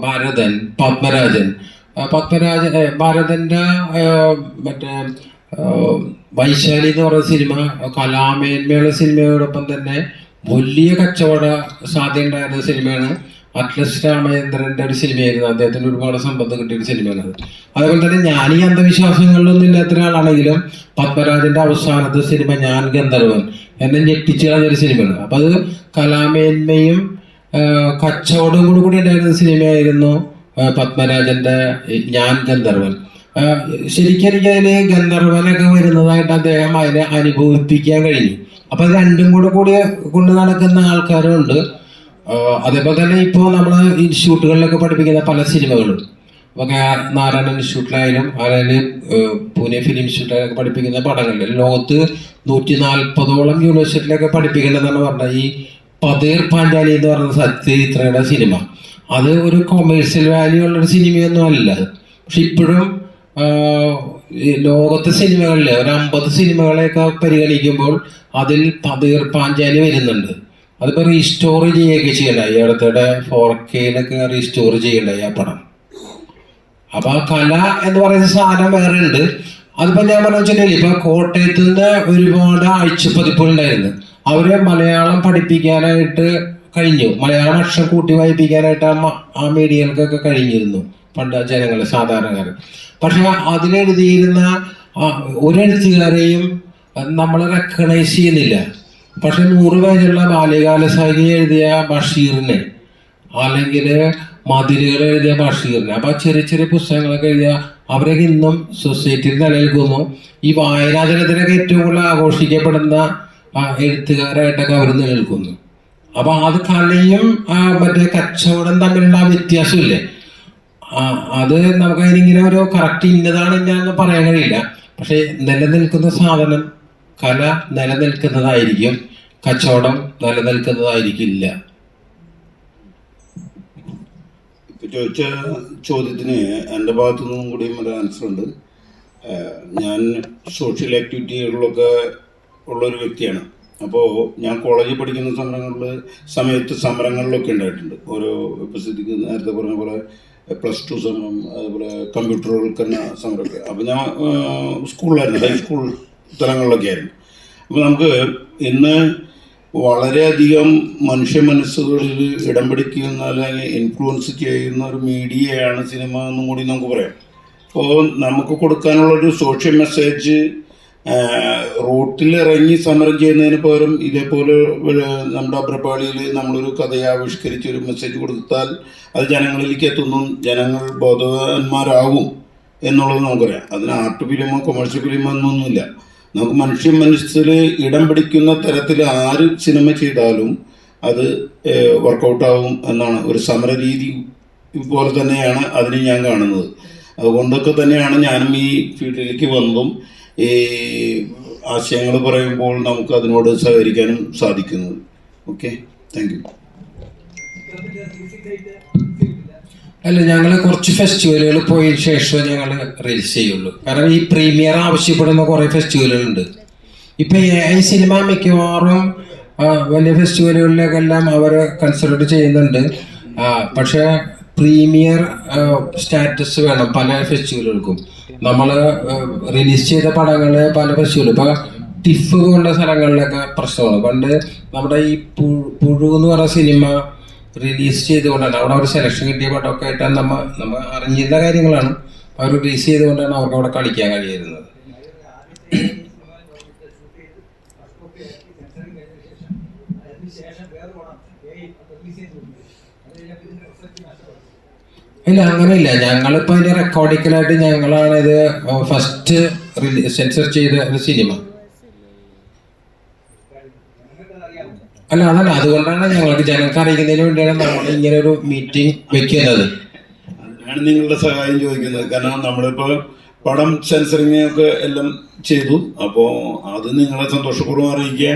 ഭരതൻ, പത്മരാജൻ ഭാരതന്റെ മറ്റേ വൈശാലി എന്ന് പറയുന്ന സിനിമ കലാമേന്മയുള്ള സിനിമയോടൊപ്പം തന്നെ വലിയ കച്ചവട സാധ്യത ഉണ്ടായിരുന്ന സിനിമയാണ്. അറ്റ്ലസ് രാമചന്ദ്രന്റെ ഒരു സിനിമയായിരുന്നു. അദ്ദേഹത്തിന് ഒരുപാട് സമ്പത്ത് കിട്ടിയ ഒരു സിനിമയാണ് അത്. അതേപോലെ തന്നെ ഞാൻ ഈ അന്ധവിശ്വാസങ്ങളിലൊന്നും ഇല്ലാത്ത ഒരാളാണെങ്കിലും പത്മരാജന്റെ അവസാനത്തെ സിനിമ ഞാൻ ഗന്ധർവൻ എന്നെ ഞെട്ടിച്ചു കളഞ്ഞൊരു സിനിമയാണ്. അപ്പൊ അത് കലാമേന്മയും കച്ചവടവും കൂടി ഉണ്ടായിരുന്ന സിനിമയായിരുന്നു പത്മരാജന്റെ ഞാൻ ഗന്ധർവൻ. ശരിക്കും എനിക്ക് അതിൽ ഗന്ധർവനൊക്കെ വരുന്നതായിട്ട് അദ്ദേഹം അതിനെ അനുഭവിപ്പിക്കാൻ കഴിഞ്ഞു. അപ്പൊ അത് രണ്ടും കൂടി കൊണ്ട് നടക്കുന്ന ആൾക്കാരും ഉണ്ട്. അതേപോലെ തന്നെ ഇപ്പോൾ നമ്മൾ ഇൻസ്റ്റിറ്റ്യൂട്ടുകളിലൊക്കെ പഠിപ്പിക്കുന്ന പല സിനിമകളും ഒക്കെ നാരായണ ഇൻസ്റ്റിറ്റ്യൂട്ടിലായാലും അല്ലെങ്കിൽ പൂനെ ഫിലിം ഇൻസ്റ്റിറ്റ്യൂട്ടിലൊക്കെ പഠിപ്പിക്കുന്ന പടങ്ങളിൽ ലോകത്ത് 140ഓളം യൂണിവേഴ്സിറ്റിയിലൊക്കെ പഠിപ്പിക്കേണ്ടതെന്നാണ് പറഞ്ഞത്. ഈ പതീർ പാഞ്ചാലി എന്ന് പറയുന്ന സത്യജിത്രയുടെ സിനിമ അത് ഒരു കൊമേഴ്സ്യൽ വാല്യൂ ഉള്ളൊരു സിനിമയൊന്നും അല്ല. പക്ഷെ ഇപ്പോഴും ലോകത്തെ സിനിമകളിലെ ഒരു 50 സിനിമകളെയൊക്കെ പരിഗണിക്കുമ്പോൾ അതിൽ പതീർ പാഞ്ചാലി വരുന്നുണ്ട്. അതിപ്പോൾ റീസ്റ്റോർ ചെയ്യുകയൊക്കെ ചെയ്യണ്ടായി. അടുത്തിടെ 4K റീസ്റ്റോർ ചെയ്യണ്ടായി ആ പടം. അപ്പൊ ആ കല എന്ന് പറയുന്ന സാധനം വേറെ ഉണ്ട്. അതിപ്പോ ഞാൻ പറഞ്ഞു വെച്ചിട്ടുണ്ടെങ്കിൽ ഇപ്പൊ കോട്ടയത്ത് നിന്ന് ഒരുപാട് ആഴ്ചപ്പതിപ്പുകളുണ്ടായിരുന്നു. അവര് മലയാളം പഠിപ്പിക്കാനായിട്ട് കഴിഞ്ഞു. മലയാളം അക്ഷരം കൂട്ടി വായിപ്പിക്കാനായിട്ട് ആ മീഡിയകൾക്കൊക്കെ കഴിഞ്ഞിരുന്നു പണ്ട് ജനങ്ങൾ സാധാരണക്കാർ. പക്ഷെ അതിലെഴുതിയിരുന്ന ഒരെഴുത്തുകാരെയും നമ്മൾ റെക്കഗ്നൈസ് ചെയ്യുന്നില്ല. പക്ഷെ 100 പേജുള്ള ബാല്യകാലസഖി എഴുതിയ ബഷീറിനെ അല്ലെങ്കിൽ മതിലുകൾ എഴുതിയ ബഷീറിനെ, അപ്പൊ ചെറിയ ചെറിയ പുസ്തകങ്ങളൊക്കെ എഴുതിയ അവരൊക്കെ ഇന്നും സൊസൈറ്റിയിൽ നിലനിൽക്കുന്നു. ഈ വായനാ ദിനത്തിനൊക്കെ ഏറ്റവും കൂടുതൽ ആഘോഷിക്കപ്പെടുന്ന എഴുത്തുകാരായിട്ടൊക്കെ അവർ നിലനിൽക്കുന്നു. അപ്പൊ അത് കലയും മറ്റേ കച്ചവടം തമ്മിലുള്ള ആ വ്യത്യാസമില്ലേ, അത് നമുക്ക് അതിനിങ്ങനെ ഒരു കറക്റ്റ് ഇന്നതാണ് ഇന്നതെന്ന് പറയാൻ കഴിയില്ല. പക്ഷെ നിലനിൽക്കുന്ന സാധനം കല നിലനിൽക്കുന്നതായിരിക്കും, കച്ചവടം നിലനിൽക്കുന്നതായിരിക്കില്ല. ഇപ്പൊ ചോദിച്ച ചോദ്യത്തിന് എൻ്റെ ഭാഗത്തു നിന്നും കൂടിയും ഒരു ആൻസർ ഉണ്ട്. ഞാൻ സോഷ്യൽ ആക്ടിവിറ്റികളിലൊക്കെ ഉള്ളൊരു വ്യക്തിയാണ്. അപ്പോൾ ഞാൻ കോളേജിൽ പഠിക്കുന്ന സമയത്ത് സമരങ്ങളിലൊക്കെ ഉണ്ടായിട്ടുണ്ട്. ഓരോ ഇപ്പോൾ സ്ഥിതിക്ക് നേരത്തെ പറഞ്ഞ പോലെ +2 സമരം, അതുപോലെ കമ്പ്യൂട്ടറുകൾക്കെന്ന സമരമൊക്കെ. അപ്പോൾ ഞാൻ സ്കൂളിലായിരുന്നു, ഹൈസ്കൂൾ തലങ്ങളിലൊക്കെ ആയിരുന്നു. അപ്പോൾ നമുക്ക് ഇന്ന് വളരെയധികം മനുഷ്യ മനസ്സുകളിൽ ഇടം പിടിക്കുന്ന അല്ലെങ്കിൽ ഇൻഫ്ലുവൻസ് ചെയ്യുന്ന ഒരു മീഡിയയാണ് സിനിമ എന്നും കൂടി നമുക്ക് പറയാം. അപ്പോൾ നമുക്ക് കൊടുക്കാനുള്ളൊരു സോഷ്യൽ മെസ്സേജ് റോട്ടിലിറങ്ങി സമരം ചെയ്യുന്നതിന് പകരം ഇതേപോലെ നമ്മുടെ അഭ്രപാളിയിൽ നമ്മളൊരു കഥയെ ആവിഷ്കരിച്ച് ഒരു മെസ്സേജ് കൊടുത്താൽ അത് ജനങ്ങളിലേക്ക് എത്തുന്നു, ജനങ്ങൾ ബോധവാന്മാരാകും എന്നുള്ളത് നമുക്കറിയാം. അതിന് ആർട്ട് ഫിലിമോ കൊമേഴ്ഷ്യൽ ഫിലിമോ എന്നൊന്നുമില്ല. നമുക്ക് മനുഷ്യ മനസ്സിൽ ഇടം പിടിക്കുന്ന തരത്തിൽ ആര് സിനിമ ചെയ്താലും അത് വർക്കൗട്ടാവും എന്നാണ്. ഒരു സമരരീതി പോലെ തന്നെയാണ് അതിനെ ഞാൻ കാണുന്നത്. അതുകൊണ്ടൊക്കെ തന്നെയാണ് ഞാനും ഈ ഫീൽഡിലേക്ക് വന്നതും ഈ ആശയങ്ങൾ പറയുമ്പോൾ നമുക്ക് അതിനോട് സഹകരിക്കാനും സാധിക്കുന്നത്. Okay, thank U. അല്ല, ഞങ്ങൾ കുറച്ച് ഫെസ്റ്റിവലുകൾ പോയ ശേഷം ഞങ്ങൾ റിലീസ് ചെയ്യുള്ളൂ. കാരണം ഈ പ്രീമിയർ ആവശ്യപ്പെടുന്ന കുറേ ഫെസ്റ്റിവലുകളുണ്ട്. ഇപ്പം ഈ സിനിമ മിക്കവാറും വലിയ ഫെസ്റ്റിവലുകളിലേക്കെല്ലാം അവർ കൺസിഡർ ചെയ്യുന്നുണ്ട്. പക്ഷേ പ്രീമിയർ സ്റ്റാറ്റസ് വേണം പല ഫെസ്റ്റിവലുകൾക്കും. നമ്മൾ റിലീസ് ചെയ്ത പടങ്ങൾ പല ഫെസ്റ്റിവലും ഇപ്പോൾ ടിഫ് പോലുള്ള സ്ഥലങ്ങളിലൊക്കെ പ്രശ്നമാണ്. പണ്ട് നമ്മുടെ ഈ പുഴു എന്ന് പറഞ്ഞ സിനിമ റിലീസ് ചെയ്തുകൊണ്ടാണ് അവിടെ ഒരു സെലക്ഷൻ കിട്ടിയ പടമൊക്കെ ആയിട്ടാണ് നമ്മൾ അറിഞ്ഞിരുന്ന കാര്യങ്ങളാണ്. അവർ റിലീസ് ചെയ്തുകൊണ്ടാണ് അവർക്ക് അവിടെ കളിക്കാൻ കഴിയുന്നത്. ഇല്ല, അങ്ങനെയില്ല. ഞങ്ങളിപ്പോൾ അതിൻ്റെ റെക്കോർഡിക്കലായിട്ട് ഞങ്ങളാണ് ഇത് ഫസ്റ്റ് സെൻസർ ചെയ്ത ഒരു സിനിമ. അല്ല, അതല്ല, അതുകൊണ്ടാണ് ഞങ്ങൾക്ക് ജനങ്ങൾക്ക് അറിയിക്കുന്നതിന് വേണ്ടിയാണ് നമ്മൾ ഇങ്ങനെ ഒരു മീറ്റിംഗ് വെക്കുന്നത്. അതിനാണ് നിങ്ങളുടെ സഹായം ചോദിക്കുന്നത്. കാരണം നമ്മളിപ്പോൾ പടം സെൻസറിങ് ഒക്കെ എല്ലാം ചെയ്തു. അപ്പോൾ അത് നിങ്ങളെ സന്തോഷപൂർവ്വം അറിയിക്കുക.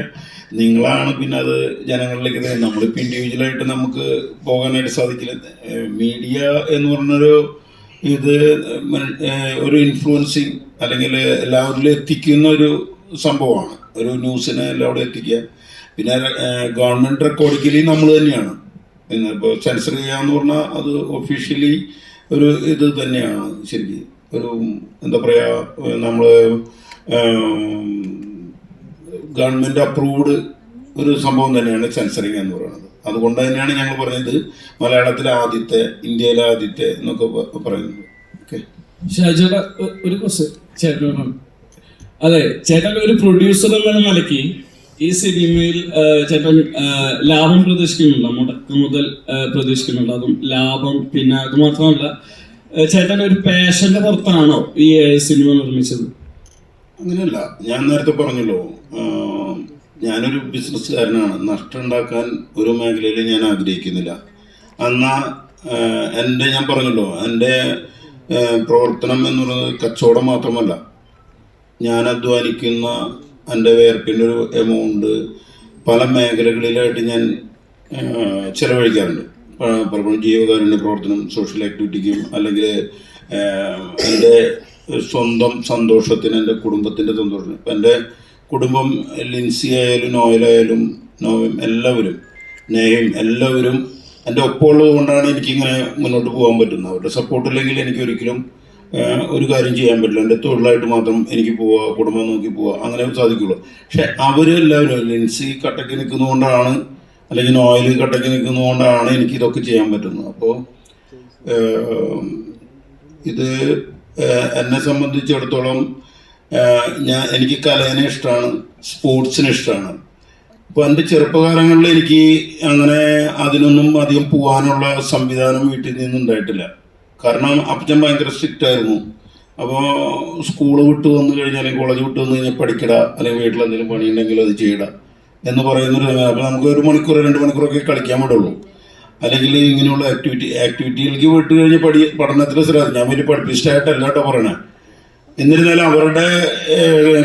നിങ്ങളാണ് പിന്നെ അത് ജനങ്ങളിലേക്ക് തരുന്നത്. നമ്മളിപ്പോൾ ഇൻഡിവിജ്വലായിട്ട് നമുക്ക് പോകാനായിട്ട് സാധിക്കില്ല. മീഡിയ എന്ന് പറഞ്ഞൊരു ഇത് ഒരു ഇൻഫ്ലുവൻസിങ് അല്ലെങ്കിൽ എല്ലാവരിലും എത്തിക്കുന്ന ഒരു സംഭവമാണ്. ഒരു ന്യൂസിനെ എല്ലാവരും എത്തിക്കുക. പിന്നെ ഗവൺമെൻറ് റെക്കോർഡിക്കലി നമ്മൾ തന്നെയാണ്. ഇപ്പോൾ സെൻസർ ചെയ്യാന്ന് പറഞ്ഞാൽ അത് ഒഫീഷ്യലി ഒരു ഇത് തന്നെയാണ്. ശരിക്കും ഒരു എന്താ പറയുക, നമ്മൾ ഗവൺമെൻറ് അപ്രൂവ്ഡ് ഒരു സംഭവം തന്നെയാണ് സെൻസറിങ് എന്ന് പറയുന്നത്. അതുകൊണ്ട് തന്നെയാണ് ഞങ്ങൾ പറഞ്ഞത് മലയാളത്തിലെ ആദ്യത്തെ, ഇന്ത്യയിലെ ആദ്യത്തെ എന്നൊക്കെ പറയുന്നത്. ഓക്കെ, ഷാജേട്ടാ ഒരു ക്വസ്റ്റ്യൻ ചേട്ടനോടാണ്. അതെ, ചേട്ടൻ ഒരു പ്രൊഡ്യൂസർ എന്ന നിലയ്ക്ക് ഈ സിനിമയിൽ ചേട്ടൻ ലാഭം പ്രതീക്ഷിക്കുന്നുണ്ടോ? മുടക്ക് മുതൽ പ്രതീക്ഷിക്കുന്നുണ്ടോ? അതും ലാഭം, പിന്നെ അത് മാത്രമല്ല ചേട്ടൻ ഒരു പാഷന്റെ പുറത്താണോ ഈ സിനിമ നിർമ്മിച്ചത്? അങ്ങനെയല്ല, ഞാൻ നേരത്തെ പറഞ്ഞല്ലോ, ഞാനൊരു ബിസിനസ്സുകാരനാണ്. നഷ്ടം ഉണ്ടാക്കാൻ ഒരു മേഖലയിൽ ഞാൻ ആഗ്രഹിക്കുന്നില്ല. എന്നാൽ ഞാൻ പറഞ്ഞല്ലോ, എൻ്റെ പ്രവർത്തനം എന്ന് പറയുന്നത് കച്ചവടം മാത്രമല്ല. ഞാൻ അധ്വാനിക്കുന്ന എൻ്റെ വേർപ്പിൻ്റെ ഒരു എമൗണ്ട് പല മേഖലകളിലായിട്ട് ഞാൻ ചിലവഴിക്കാറുണ്ട്. പലപ്പോഴും ജീവകാരുണ്യ പ്രവർത്തനം, സോഷ്യൽ ആക്ടിവിറ്റിക്കും, അല്ലെങ്കിൽ എൻ്റെ സ്വന്തം സന്തോഷത്തിന്, എൻ്റെ കുടുംബത്തിൻ്റെ സന്തോഷത്തിന്. ഇപ്പം എൻ്റെ കുടുംബം ലിൻസി ആയാലും നോയലായാലും നോവും എല്ലാവരും നേഹയും എല്ലാവരും എൻ്റെ ഒപ്പമുള്ളത് കൊണ്ടാണ് എനിക്കിങ്ങനെ മുന്നോട്ട് പോകാൻ പറ്റുന്നത്. അവരുടെ സപ്പോർട്ടില്ലെങ്കിൽ എനിക്ക് ഒരിക്കലും ഒരു കാര്യം ചെയ്യാൻ പറ്റില്ല. എൻ്റെ തൊഴിലായിട്ട് മാത്രം എനിക്ക് പോവുക, കുടുംബം നോക്കി പോവുക, അങ്ങനെ സാധിക്കുള്ളൂ. പക്ഷെ അവരെല്ലാവരും ലിൻസി കട്ടയ്ക്ക് നിൽക്കുന്നതുകൊണ്ടാണ്, അല്ലെങ്കിൽ നോയൽ കട്ടയ്ക്ക് നിൽക്കുന്നതുകൊണ്ടാണ് എനിക്ക് ഇതൊക്കെ ചെയ്യാൻ പറ്റുന്നത്. അപ്പോൾ ഇത് എന്നെ സംബന്ധിച്ചിടത്തോളം എനിക്ക് കലേനെ ഇഷ്ടമാണ്, സ്പോർട്സിന് ഇഷ്ടമാണ്. അപ്പോൾ എൻ്റെ ചെറുപ്പകാലങ്ങളിൽ എനിക്ക് അങ്ങനെ അതിനൊന്നും അധികം പോകാനുള്ള സംവിധാനം വീട്ടിൽ നിന്നുണ്ടായിട്ടില്ല. കാരണം അപ്പച്ചൻ ഭയങ്കര സ്ട്രിക്റ്റ് ആയിരുന്നു. അപ്പോൾ സ്കൂള് വിട്ട് വന്നു കഴിഞ്ഞാൽ, അല്ലെങ്കിൽ കോളേജ് വിട്ട് വന്നു കഴിഞ്ഞാൽ പഠിക്കട, അല്ലെങ്കിൽ വീട്ടിൽ എന്തെങ്കിലും പണിയുണ്ടെങ്കിൽ അത് ചെയ്യട എന്ന് പറയുന്നൊരു. അപ്പോൾ നമുക്ക് 1 മണിക്കൂർ 2 മണിക്കൂറൊക്കെ കളിക്കാൻ വിടുള്ളൂ. അല്ലെങ്കിൽ ഇങ്ങനെയുള്ള ആക്ടിവിറ്റിയിലേക്ക് വിട്ട് കഴിഞ്ഞ് പഠനത്തിൽ ശ്രദ്ധ. ഞാൻ വലിയ പഠിപ്പിസ്റ്റായിട്ടല്ല കേട്ടോ പറയണേ. എന്നിരുന്നാലും അവരുടെ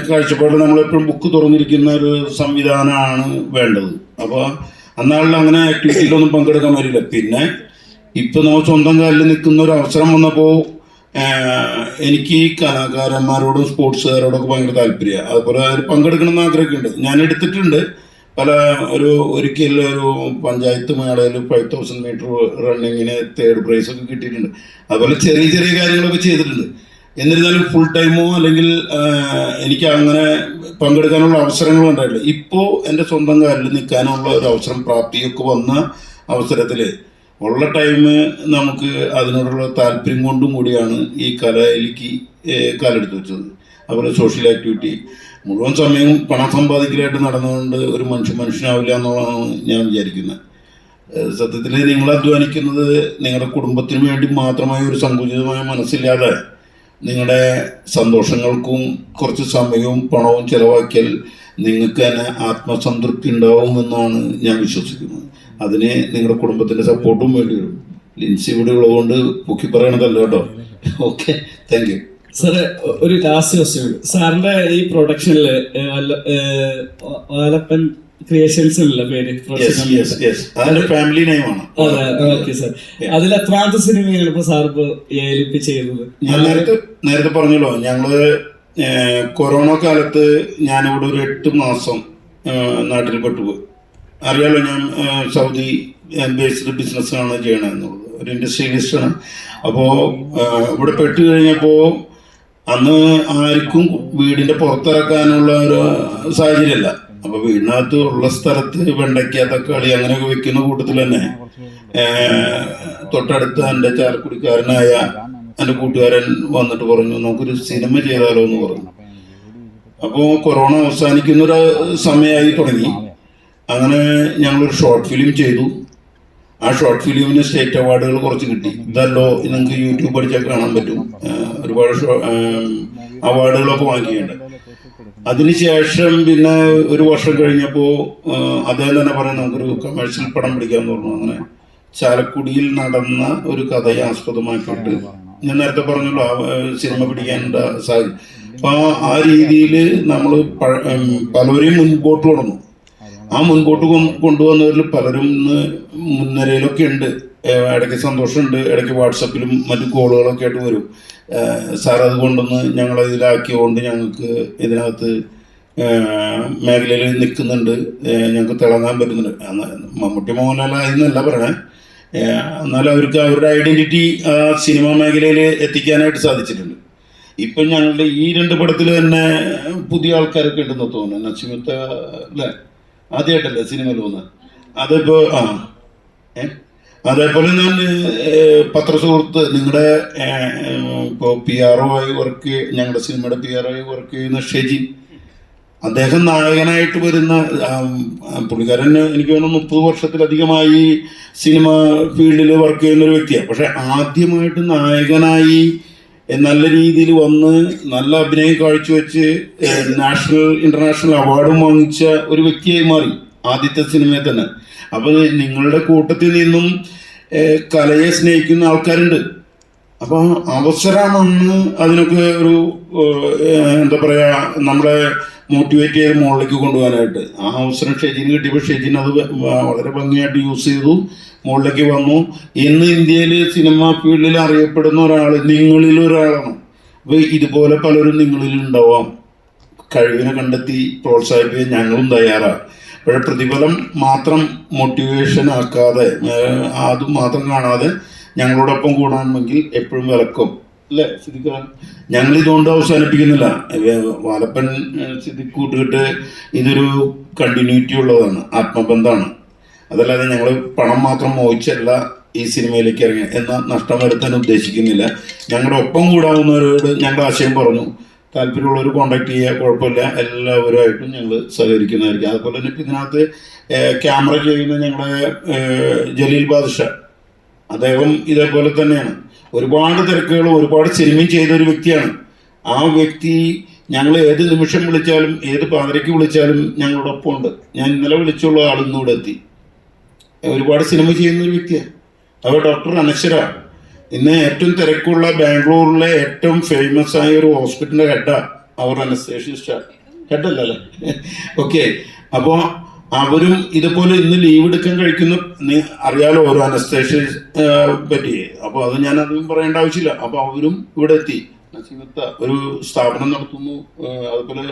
കാഴ്ചപ്പാട് നമ്മളെപ്പോഴും ബുക്ക് തുറന്നിരിക്കുന്ന ഒരു സംവിധാനമാണ് വേണ്ടത്. അപ്പോൾ അന്നാളിൽ അങ്ങനെ ആക്ടിവിറ്റിയിലൊന്നും പങ്കെടുക്കാൻ വരില്ല. പിന്നെ ഇപ്പം നമ്മൾ സ്വന്തം കാലിൽ നിൽക്കുന്ന ഒരു അവസരം വന്നപ്പോൾ എനിക്ക് കലാകാരന്മാരോടും സ്പോർട്സുകാരോടൊക്കെ ഭയങ്കര താല്പര്യമാണ്. അതുപോലെ അതിൽ പങ്കെടുക്കണമെന്ന് ആഗ്രഹമൊക്കെയുണ്ട്. ഞാൻ എടുത്തിട്ടുണ്ട് ഒരിക്കൽ ഒരു പഞ്ചായത്ത് മേളയിൽ 5000 മീറ്റർ റണ്ണിങ്ങിന് 3rd പ്രൈസൊക്കെ കിട്ടിയിട്ടുണ്ട്. അതുപോലെ ചെറിയ ചെറിയ കാര്യങ്ങളൊക്കെ ചെയ്തിട്ടുണ്ട്. എന്നിരുന്നാലും ഫുൾ ടൈമോ അല്ലെങ്കിൽ എനിക്ക് അങ്ങനെ പങ്കെടുക്കാനുള്ള അവസരങ്ങളും ഉണ്ടായിട്ടില്ല. ഇപ്പോൾ എൻ്റെ സ്വന്തം കാലിൽ നിൽക്കാനുള്ള ഒരു അവസരം, പ്രാപ്തിയൊക്കെ വന്ന അവസരത്തിൽ ഉള്ള ടൈം നമുക്ക് അതിനോടുള്ള താല്പര്യം കൊണ്ടും കൂടിയാണ് ഈ കലയിലേക്ക് കാലെടുത്ത് വെച്ചത്. അതുപോലെ സോഷ്യൽ ആക്ടിവിറ്റി മുഴുവൻ സമയവും പണം സമ്പാദിക്കലായിട്ട് നടന്നുകൊണ്ട് ഒരു മനുഷ്യനാവില്ല എന്നുള്ളതാണ് ഞാൻ വിചാരിക്കുന്നത്. സത്യത്തിൽ നിങ്ങൾ അധ്വാനിക്കുന്നത് നിങ്ങളുടെ കുടുംബത്തിന് വേണ്ടി മാത്രമായ ഒരു സങ്കുചിതമായ മനസ്സില്ലാതെ നിങ്ങളുടെ സന്തോഷങ്ങൾക്കും കുറച്ച് സമയവും പണവും ചിലവാക്കിയാൽ നിങ്ങൾക്ക് തന്നെ ആത്മസംതൃപ്തി ഉണ്ടാവുമെന്നാണ് ഞാൻ വിശ്വസിക്കുന്നത്. അതിന് നിങ്ങളുടെ കുടുംബത്തിൻ്റെ സപ്പോർട്ടും വേണ്ടി വരും. ലിൻസി ഇവിടെ ഉള്ളതുകൊണ്ട് പൊക്കി പറയണതല്ല കേട്ടോ. Okay, thank U. സാറേ, ഒരു ലാസ്റ്റ് ക്വസ്റ്റ്യൻ. സാറിന്റെ ഈ പ്രൊഡക്ഷനിൽ വാലപ്പൻ ക്രിയേഷൻസ് അല്ല പേര് അതിന്റെ ഫാമിലി നെയിമാണ്. അതെ, ഓക്കെ സാർ. അതിൽ എത്രാമത്തെ സിനിമയാണ് ഇപ്പൊ സാർ ഇപ്പൊ ഇപ്പൊ ചെയ്തത്? ഞാൻ നേരത്തെ പറഞ്ഞല്ലോ, ഞങ്ങള് കൊറോണ കാലത്ത് ഞാനിവിടെ ഒരു 8 മാസം നാട്ടിൽ പെട്ടുപോയി. അറിയാലോ, ഞാൻ സൗദി ബേസ്ഡ് ബിസിനസ്സാണ് ചെയ്യണമെന്നുള്ളത്, ഒരു ഇൻഡസ്ട്രിയലിസ്റ്റാണ്. അപ്പോൾ ഇവിടെ പെട്ട് കഴിഞ്ഞപ്പോൾ അന്ന് ആർക്കും വീടിൻ്റെ പുറത്തിറക്കാനുള്ള ഒരു സാഹചര്യമല്ല. അപ്പോൾ വീടിനകത്ത് ഉള്ള സ്ഥലത്ത് വെണ്ടയ്ക്ക, തക്കാളി അങ്ങനെയൊക്കെ വെക്കുന്ന കൂട്ടത്തിൽ തന്നെ തൊട്ടടുത്ത് എൻ്റെ ചാലക്കുടിക്കാരനായ എൻ്റെ കൂട്ടുകാരൻ വന്നിട്ട് പറഞ്ഞു, നമുക്കൊരു സിനിമ ചെയ്താലോ എന്ന് പറഞ്ഞു. അപ്പോൾ കൊറോണ അവസാനിക്കുന്നൊരു സമയമായി തുടങ്ങി. അങ്ങനെ ഞങ്ങളൊരു ഷോർട്ട് ഫിലിം ചെയ്തു. ആ ഷോർട്ട് ഫിലിമിന് സ്റ്റേറ്റ് അവാർഡുകൾ കുറച്ച് കിട്ടി. ഇതല്ലോ നിങ്ങൾക്ക് യൂട്യൂബ് അടിച്ചാൽ കാണാൻ പറ്റും. ഒരുപാട് അവാർഡുകളൊക്കെ വാങ്ങിയിട്ടുണ്ട്. അതിനുശേഷം പിന്നെ ഒരു വർഷം കഴിഞ്ഞപ്പോൾ അദ്ദേഹം തന്നെ പറയാൻ നമുക്കൊരു കമേഴ്ഷ്യൽ പടം പിടിക്കാമെന്ന് പറഞ്ഞു. അങ്ങനെ ചാലക്കുടിയിൽ നടന്ന ഒരു കഥയെ ആസ്പദമാക്കിയിട്ട് ഞാൻ നേരത്തെ പറഞ്ഞല്ലോ സിനിമ പിടിക്കാനുള്ള സാധ്യത. അപ്പോൾ ആ രീതിയിൽ നമ്മൾ പലരെയും മുൻപോട്ട് കൊണ്ടുവന്നു. ആ മുൻപോട്ട് കൊണ്ടുവന്നവരിൽ പലരും മുൻനിരയിലൊക്കെ ഉണ്ട്. ഇടയ്ക്ക് സന്തോഷമുണ്ട്, ഇടയ്ക്ക് വാട്സപ്പിലും മറ്റു കോളുകളൊക്കെ ആയിട്ട് വരും. സാർ അതുകൊണ്ടൊന്ന് ഞങ്ങളതിലാക്കിയതുകൊണ്ട് ഞങ്ങൾക്ക് ഇതിനകത്ത് മേഖലയിൽ നിൽക്കുന്നുണ്ട്, ഞങ്ങൾക്ക് തിളങ്ങാൻ പറ്റുന്നുണ്ട്. മമ്മൂട്ടി മോഹൻലാലായെന്നല്ല പറയണേ, എന്നാലും അവർക്ക് അവരുടെ ഐഡൻറ്റിറ്റി സിനിമാ മേഖലയിൽ എത്തിക്കാനായിട്ട് സാധിച്ചിട്ടുണ്ട്. ഇപ്പം ഞങ്ങളുടെ ഈ 2 പടത്തിൽ തന്നെ പുതിയ ആൾക്കാരൊക്കെ ഉണ്ടെന്ന് തോന്നുന്നു. നച്ചിമുത്ത അല്ലേ, ആദ്യമായിട്ടല്ലേ സിനിമയിൽ പോകുന്നത്? അതിപ്പോൾ അതേപോലെ ഞാൻ പത്രസുഹൃത്ത് നിങ്ങളുടെ ഇപ്പോൾ PRO ആയി ഞങ്ങളുടെ സിനിമയുടെ PRO ആയി വർക്ക് ചെയ്യുന്ന ഷെജി, അദ്ദേഹം നായകനായിട്ട് വരുന്ന പുള്ളിക്കാരൻ എനിക്ക് തോന്നുന്നു 30 വർഷത്തിലധികമായി സിനിമ ഫീൽഡിൽ വർക്ക് ചെയ്യുന്ന ഒരു വ്യക്തിയാണ്. പക്ഷെ ആദ്യമായിട്ട് നായകനായി നല്ല രീതിയിൽ വന്ന് നല്ല അഭിനയം കാഴ്ചവെച്ച് നാഷണൽ ഇന്റർനാഷണൽ അവാർഡും വാങ്ങിച്ച ഒരു വ്യക്തിയായി മാറി ആദ്യത്തെ സിനിമയിൽ തന്നെ. അപ്പോൾ നിങ്ങളുടെ കൂട്ടത്തിൽ നിന്നും കലയെ സ്നേഹിക്കുന്ന ആൾക്കാരുണ്ട്. അപ്പോൾ അവസരമാണ് അതിനൊക്കെ ഒരു എന്താ പറയുക, നമ്മളെ മോട്ടിവേറ്റ് ചെയ്ത് മുകളിലേക്ക് കൊണ്ടുപോകാനായിട്ട്. ആ അവസരം ഷെജിന് കിട്ടിയപ്പോൾ ഷെജിൻ അത് വളരെ ഭംഗിയായിട്ട് യൂസ് ചെയ്തു, മുകളിലേക്ക് വന്നു. ഇന്ന് ഇന്ത്യയിൽ സിനിമാ ഫീൽഡിൽ അറിയപ്പെടുന്ന ഒരാൾ നിങ്ങളിലൊരാളാണ്. അപ്പോൾ ഇതുപോലെ പലരും നിങ്ങളിലുണ്ടാവാം. കഴിവിനെ കണ്ടെത്തി പ്രോത്സാഹിപ്പിക്കാൻ ഞങ്ങളും തയ്യാറാണ്. പക്ഷേ പ്രതിഫലം മാത്രം മോട്ടിവേഷൻ ആക്കാതെ, അതും മാത്രം കാണാതെ ഞങ്ങളോടൊപ്പം കൂടാണെങ്കിൽ എപ്പോഴും വിലക്കും അല്ലേ സിദ്ദിഖ്? ഞങ്ങളിതുകൊണ്ട് അവസാനിപ്പിക്കുന്നില്ല. വാലപ്പൻ സിദ്ദിഖ് കൂട്ടുകെട്ട് ഇതൊരു കണ്ടിന്യൂറ്റി ഉള്ളതാണ്, ആത്മബന്ധമാണ്. അതല്ലാതെ ഞങ്ങൾ പണം മാത്രം മോഹിച്ചല്ല ഈ സിനിമയിലേക്ക് ഇറങ്ങി എന്ന നഷ്ടം വരുത്താൻ ഉദ്ദേശിക്കുന്നില്ല. ഞങ്ങളുടെ ഒപ്പം കൂടാവുന്നവരോട് ഞങ്ങളുടെ ആശയം പറഞ്ഞു. താല്പര്യമുള്ളവർ കോൺടാക്ട് ചെയ്യുക, കുഴപ്പമില്ല. എല്ലാവരുമായിട്ടും ഞങ്ങൾ സഹകരിക്കുന്നതായിരിക്കും. അതുപോലെ തന്നെ ഇതിനകത്ത് ക്യാമറ ചെയ്യുന്ന ഞങ്ങളുടെ ജലീൽ ബാദുഷാ, അദ്ദേഹം ഇതേപോലെ തന്നെയാണ്. ഒരുപാട് തിരക്കുകളും ഒരുപാട് സിനിമയും ചെയ്തൊരു വ്യക്തിയാണ്. ആ വ്യക്തി ഞങ്ങൾ ഏത് നിമിഷം വിളിച്ചാലും ഏത് പാതിരയ്ക്ക് വിളിച്ചാലും ഞങ്ങളോടൊപ്പം ഉണ്ട്. ഞാൻ ഇന്നലെ വിളിച്ചുള്ള ആൾ ഇന്നിവിടെ എത്തി. ഒരുപാട് സിനിമ ചെയ്യുന്ന ഒരു വ്യക്തിയാണ്. അപ്പോൾ ഡോക്ടർ അനശ്വര ഇന്ന് ഏറ്റവും തിരക്കുള്ള ബാംഗ്ലൂരിലെ ഏറ്റവും ഫേമസ് ആയ ഒരു ഹോസ്പിറ്റലിൻ്റെ ഹെഡാണ്. അവർ അനസ്തേഷ്യസ്റ്റാ, ഹെഡല്ലേ? ഓക്കെ. അപ്പോൾ അവരും ഇതുപോലെ ഇന്ന് ലീവ് എടുക്കാൻ കഴിക്കുന്ന അറിയാലോ ഓരോ അനസ്തേഷ്യ പറ്റി. അപ്പോൾ അത് ഞാൻ അതൊന്നും പറയേണ്ട ആവശ്യമില്ല. അപ്പോൾ അവരും ഇവിടെ എത്തി. നസീമത്ത ഒരു സ്ഥാപനം നടത്തുന്നു. അതുപോലെ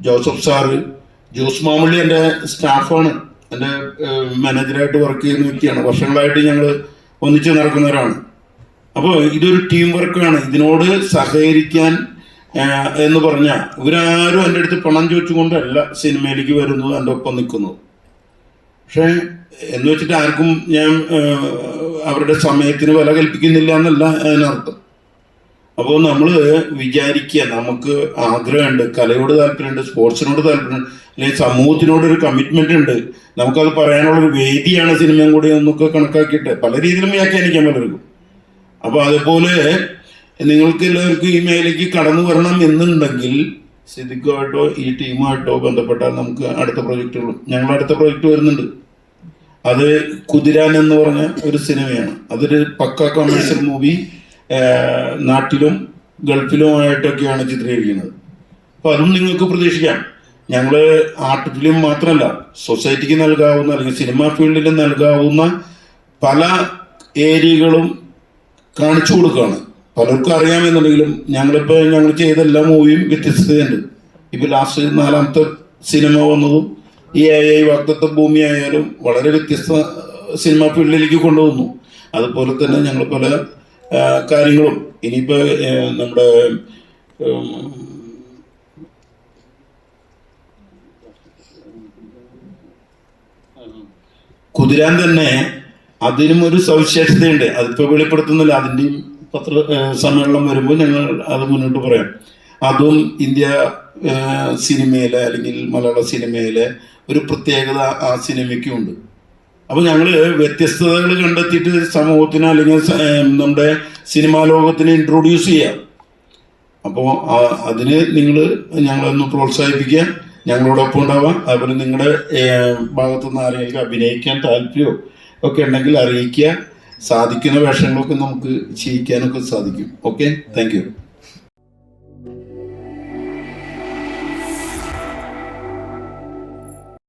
ജോസഫ് സാറ്, ജോസ് മാമള്ളി എൻ്റെ സ്റ്റാഫാണ്, എൻ്റെ മാനേജറായിട്ട് വർക്ക് ചെയ്യുന്ന വ്യക്തിയാണ്. വർഷങ്ങളായിട്ട് ഞങ്ങൾ ഒന്നിച്ച് നടക്കുന്നവരാണ്. അപ്പോൾ ഇതൊരു ടീം വർക്കാണ്. ഇതിനോട് സഹകരിക്കാൻ എന്ന് പറഞ്ഞാൽ ഇവരാരും എൻ്റെ അടുത്ത് പണം ചോദിച്ചുകൊണ്ടല്ല സിനിമയിലേക്ക് വരുന്നത്, എൻ്റെ ഒപ്പം നിൽക്കുന്നത്. പക്ഷേ എന്ന് വെച്ചിട്ട് ആർക്കും ഞാൻ അവരുടെ സമയത്തിന് വില കൽപ്പിക്കുന്നില്ല എന്നല്ല അതിനർത്ഥം. അപ്പോൾ നമ്മൾ വിചാരിക്കുക, നമുക്ക് ആഗ്രഹമുണ്ട്, കലയോട് താല്പര്യമുണ്ട്, സ്പോർട്സിനോട് താല്പര്യമുണ്ട്, അല്ലെങ്കിൽ സമൂഹത്തിനോടൊരു കമ്മിറ്റ്മെൻ്റ് ഉണ്ട്, നമുക്കത് പറയാനുള്ളൊരു വേദിയാണ് സിനിമയും കൂടി എന്നൊക്കെ കണക്കാക്കിയിട്ട് പല രീതിയിലും വ്യാഖ്യാനിക്കാൻ പലർക്കും. അപ്പോൾ അതുപോലെ നിങ്ങൾക്ക് എല്ലാവർക്കും ഈ മേഖലയ്ക്ക് കടന്നു വരണം എന്നുണ്ടെങ്കിൽ സിദ്ദിഖുമായിട്ടോ ഈ ടീമുമായിട്ടോ ബന്ധപ്പെട്ടാൽ നമുക്ക് അടുത്ത പ്രൊജക്റ്റുകളും, ഞങ്ങൾ അടുത്ത പ്രൊജക്റ്റ് വരുന്നുണ്ട്. അത് കുതിരാൻ എന്ന് പറഞ്ഞ ഒരു സിനിമയാണ്. അതൊരു പക്ക കമേഴ്ഷ്യൽ മൂവി, നാട്ടിലും ഗൾഫിലുമായിട്ടൊക്കെയാണ് ചിത്രീകരിക്കുന്നത്. അപ്പോൾ അതും നിങ്ങൾക്ക് പ്രതീക്ഷിക്കാം. ഞങ്ങൾ ആർട്ട് ഫിലിം മാത്രമല്ല സൊസൈറ്റിക്ക് നൽകാവുന്ന അല്ലെങ്കിൽ സിനിമാ ഫീൽഡിൽ നൽകാവുന്ന പല ഏരിയകളും കാണിച്ചു കൊടുക്കുകയാണ്. പലർക്കും അറിയാമെന്നുണ്ടെങ്കിലും ഞങ്ങൾ ചെയ്ത എല്ലാ മൂവിയും വ്യത്യസ്തതയുണ്ട്. ഇപ്പോൾ ലാസ്റ്റ് 4ാമത്തെ സിനിമ വന്നതും ഈ AI വാഗ്ദത്ത ഭൂമി ആയാലും വളരെ വ്യത്യസ്ത സിനിമാ ഫീൽഡിലേക്ക് കൊണ്ടുവന്നു. അതുപോലെ തന്നെ ഞങ്ങൾ പല കാര്യങ്ങളും ഇനിയിപ്പോൾ നമ്മുടെ കുതിരാൻ തന്നെ അതിനും ഒരു സവിശേഷതയുണ്ട്. അതിപ്പോൾ വെളിപ്പെടുത്തുന്നില്ല. അതിൻ്റെയും സമ്മേളനം വരുമ്പോൾ ഞങ്ങൾ അത് മുന്നോട്ട് പറയാം. അതും ഇന്ത്യ സിനിമയിലെ അല്ലെങ്കിൽ മലയാള സിനിമയിലെ ഒരു പ്രത്യേകത ആ സിനിമയ്ക്കുണ്ട്. അപ്പോൾ ഞങ്ങൾ വ്യത്യസ്തതകൾ കണ്ടെത്തിയിട്ട് സമൂഹത്തിന് അല്ലെങ്കിൽ നമ്മുടെ സിനിമാ ലോകത്തിന് ഇൻട്രൊഡ്യൂസ് ചെയ്യാം. അപ്പോൾ അതിന് ഞങ്ങളൊന്ന് പ്രോത്സാഹിപ്പിക്കുക, ഞങ്ങളോടൊപ്പം ഉണ്ടാവാം. അതുപോലെ നിങ്ങളുടെ ഭാഗത്തുനിന്ന് ആരെങ്കിലും അഭിനയിക്കാൻ താല്പര്യമോ ഒക്കെ ഉണ്ടെങ്കിൽ അറിയിക്കുക. സാധിക്കുന്ന വേഷങ്ങളൊക്കെ നമുക്ക് ചെയ്യിക്കാനൊക്കെ സാധിക്കും. Okay, thank U.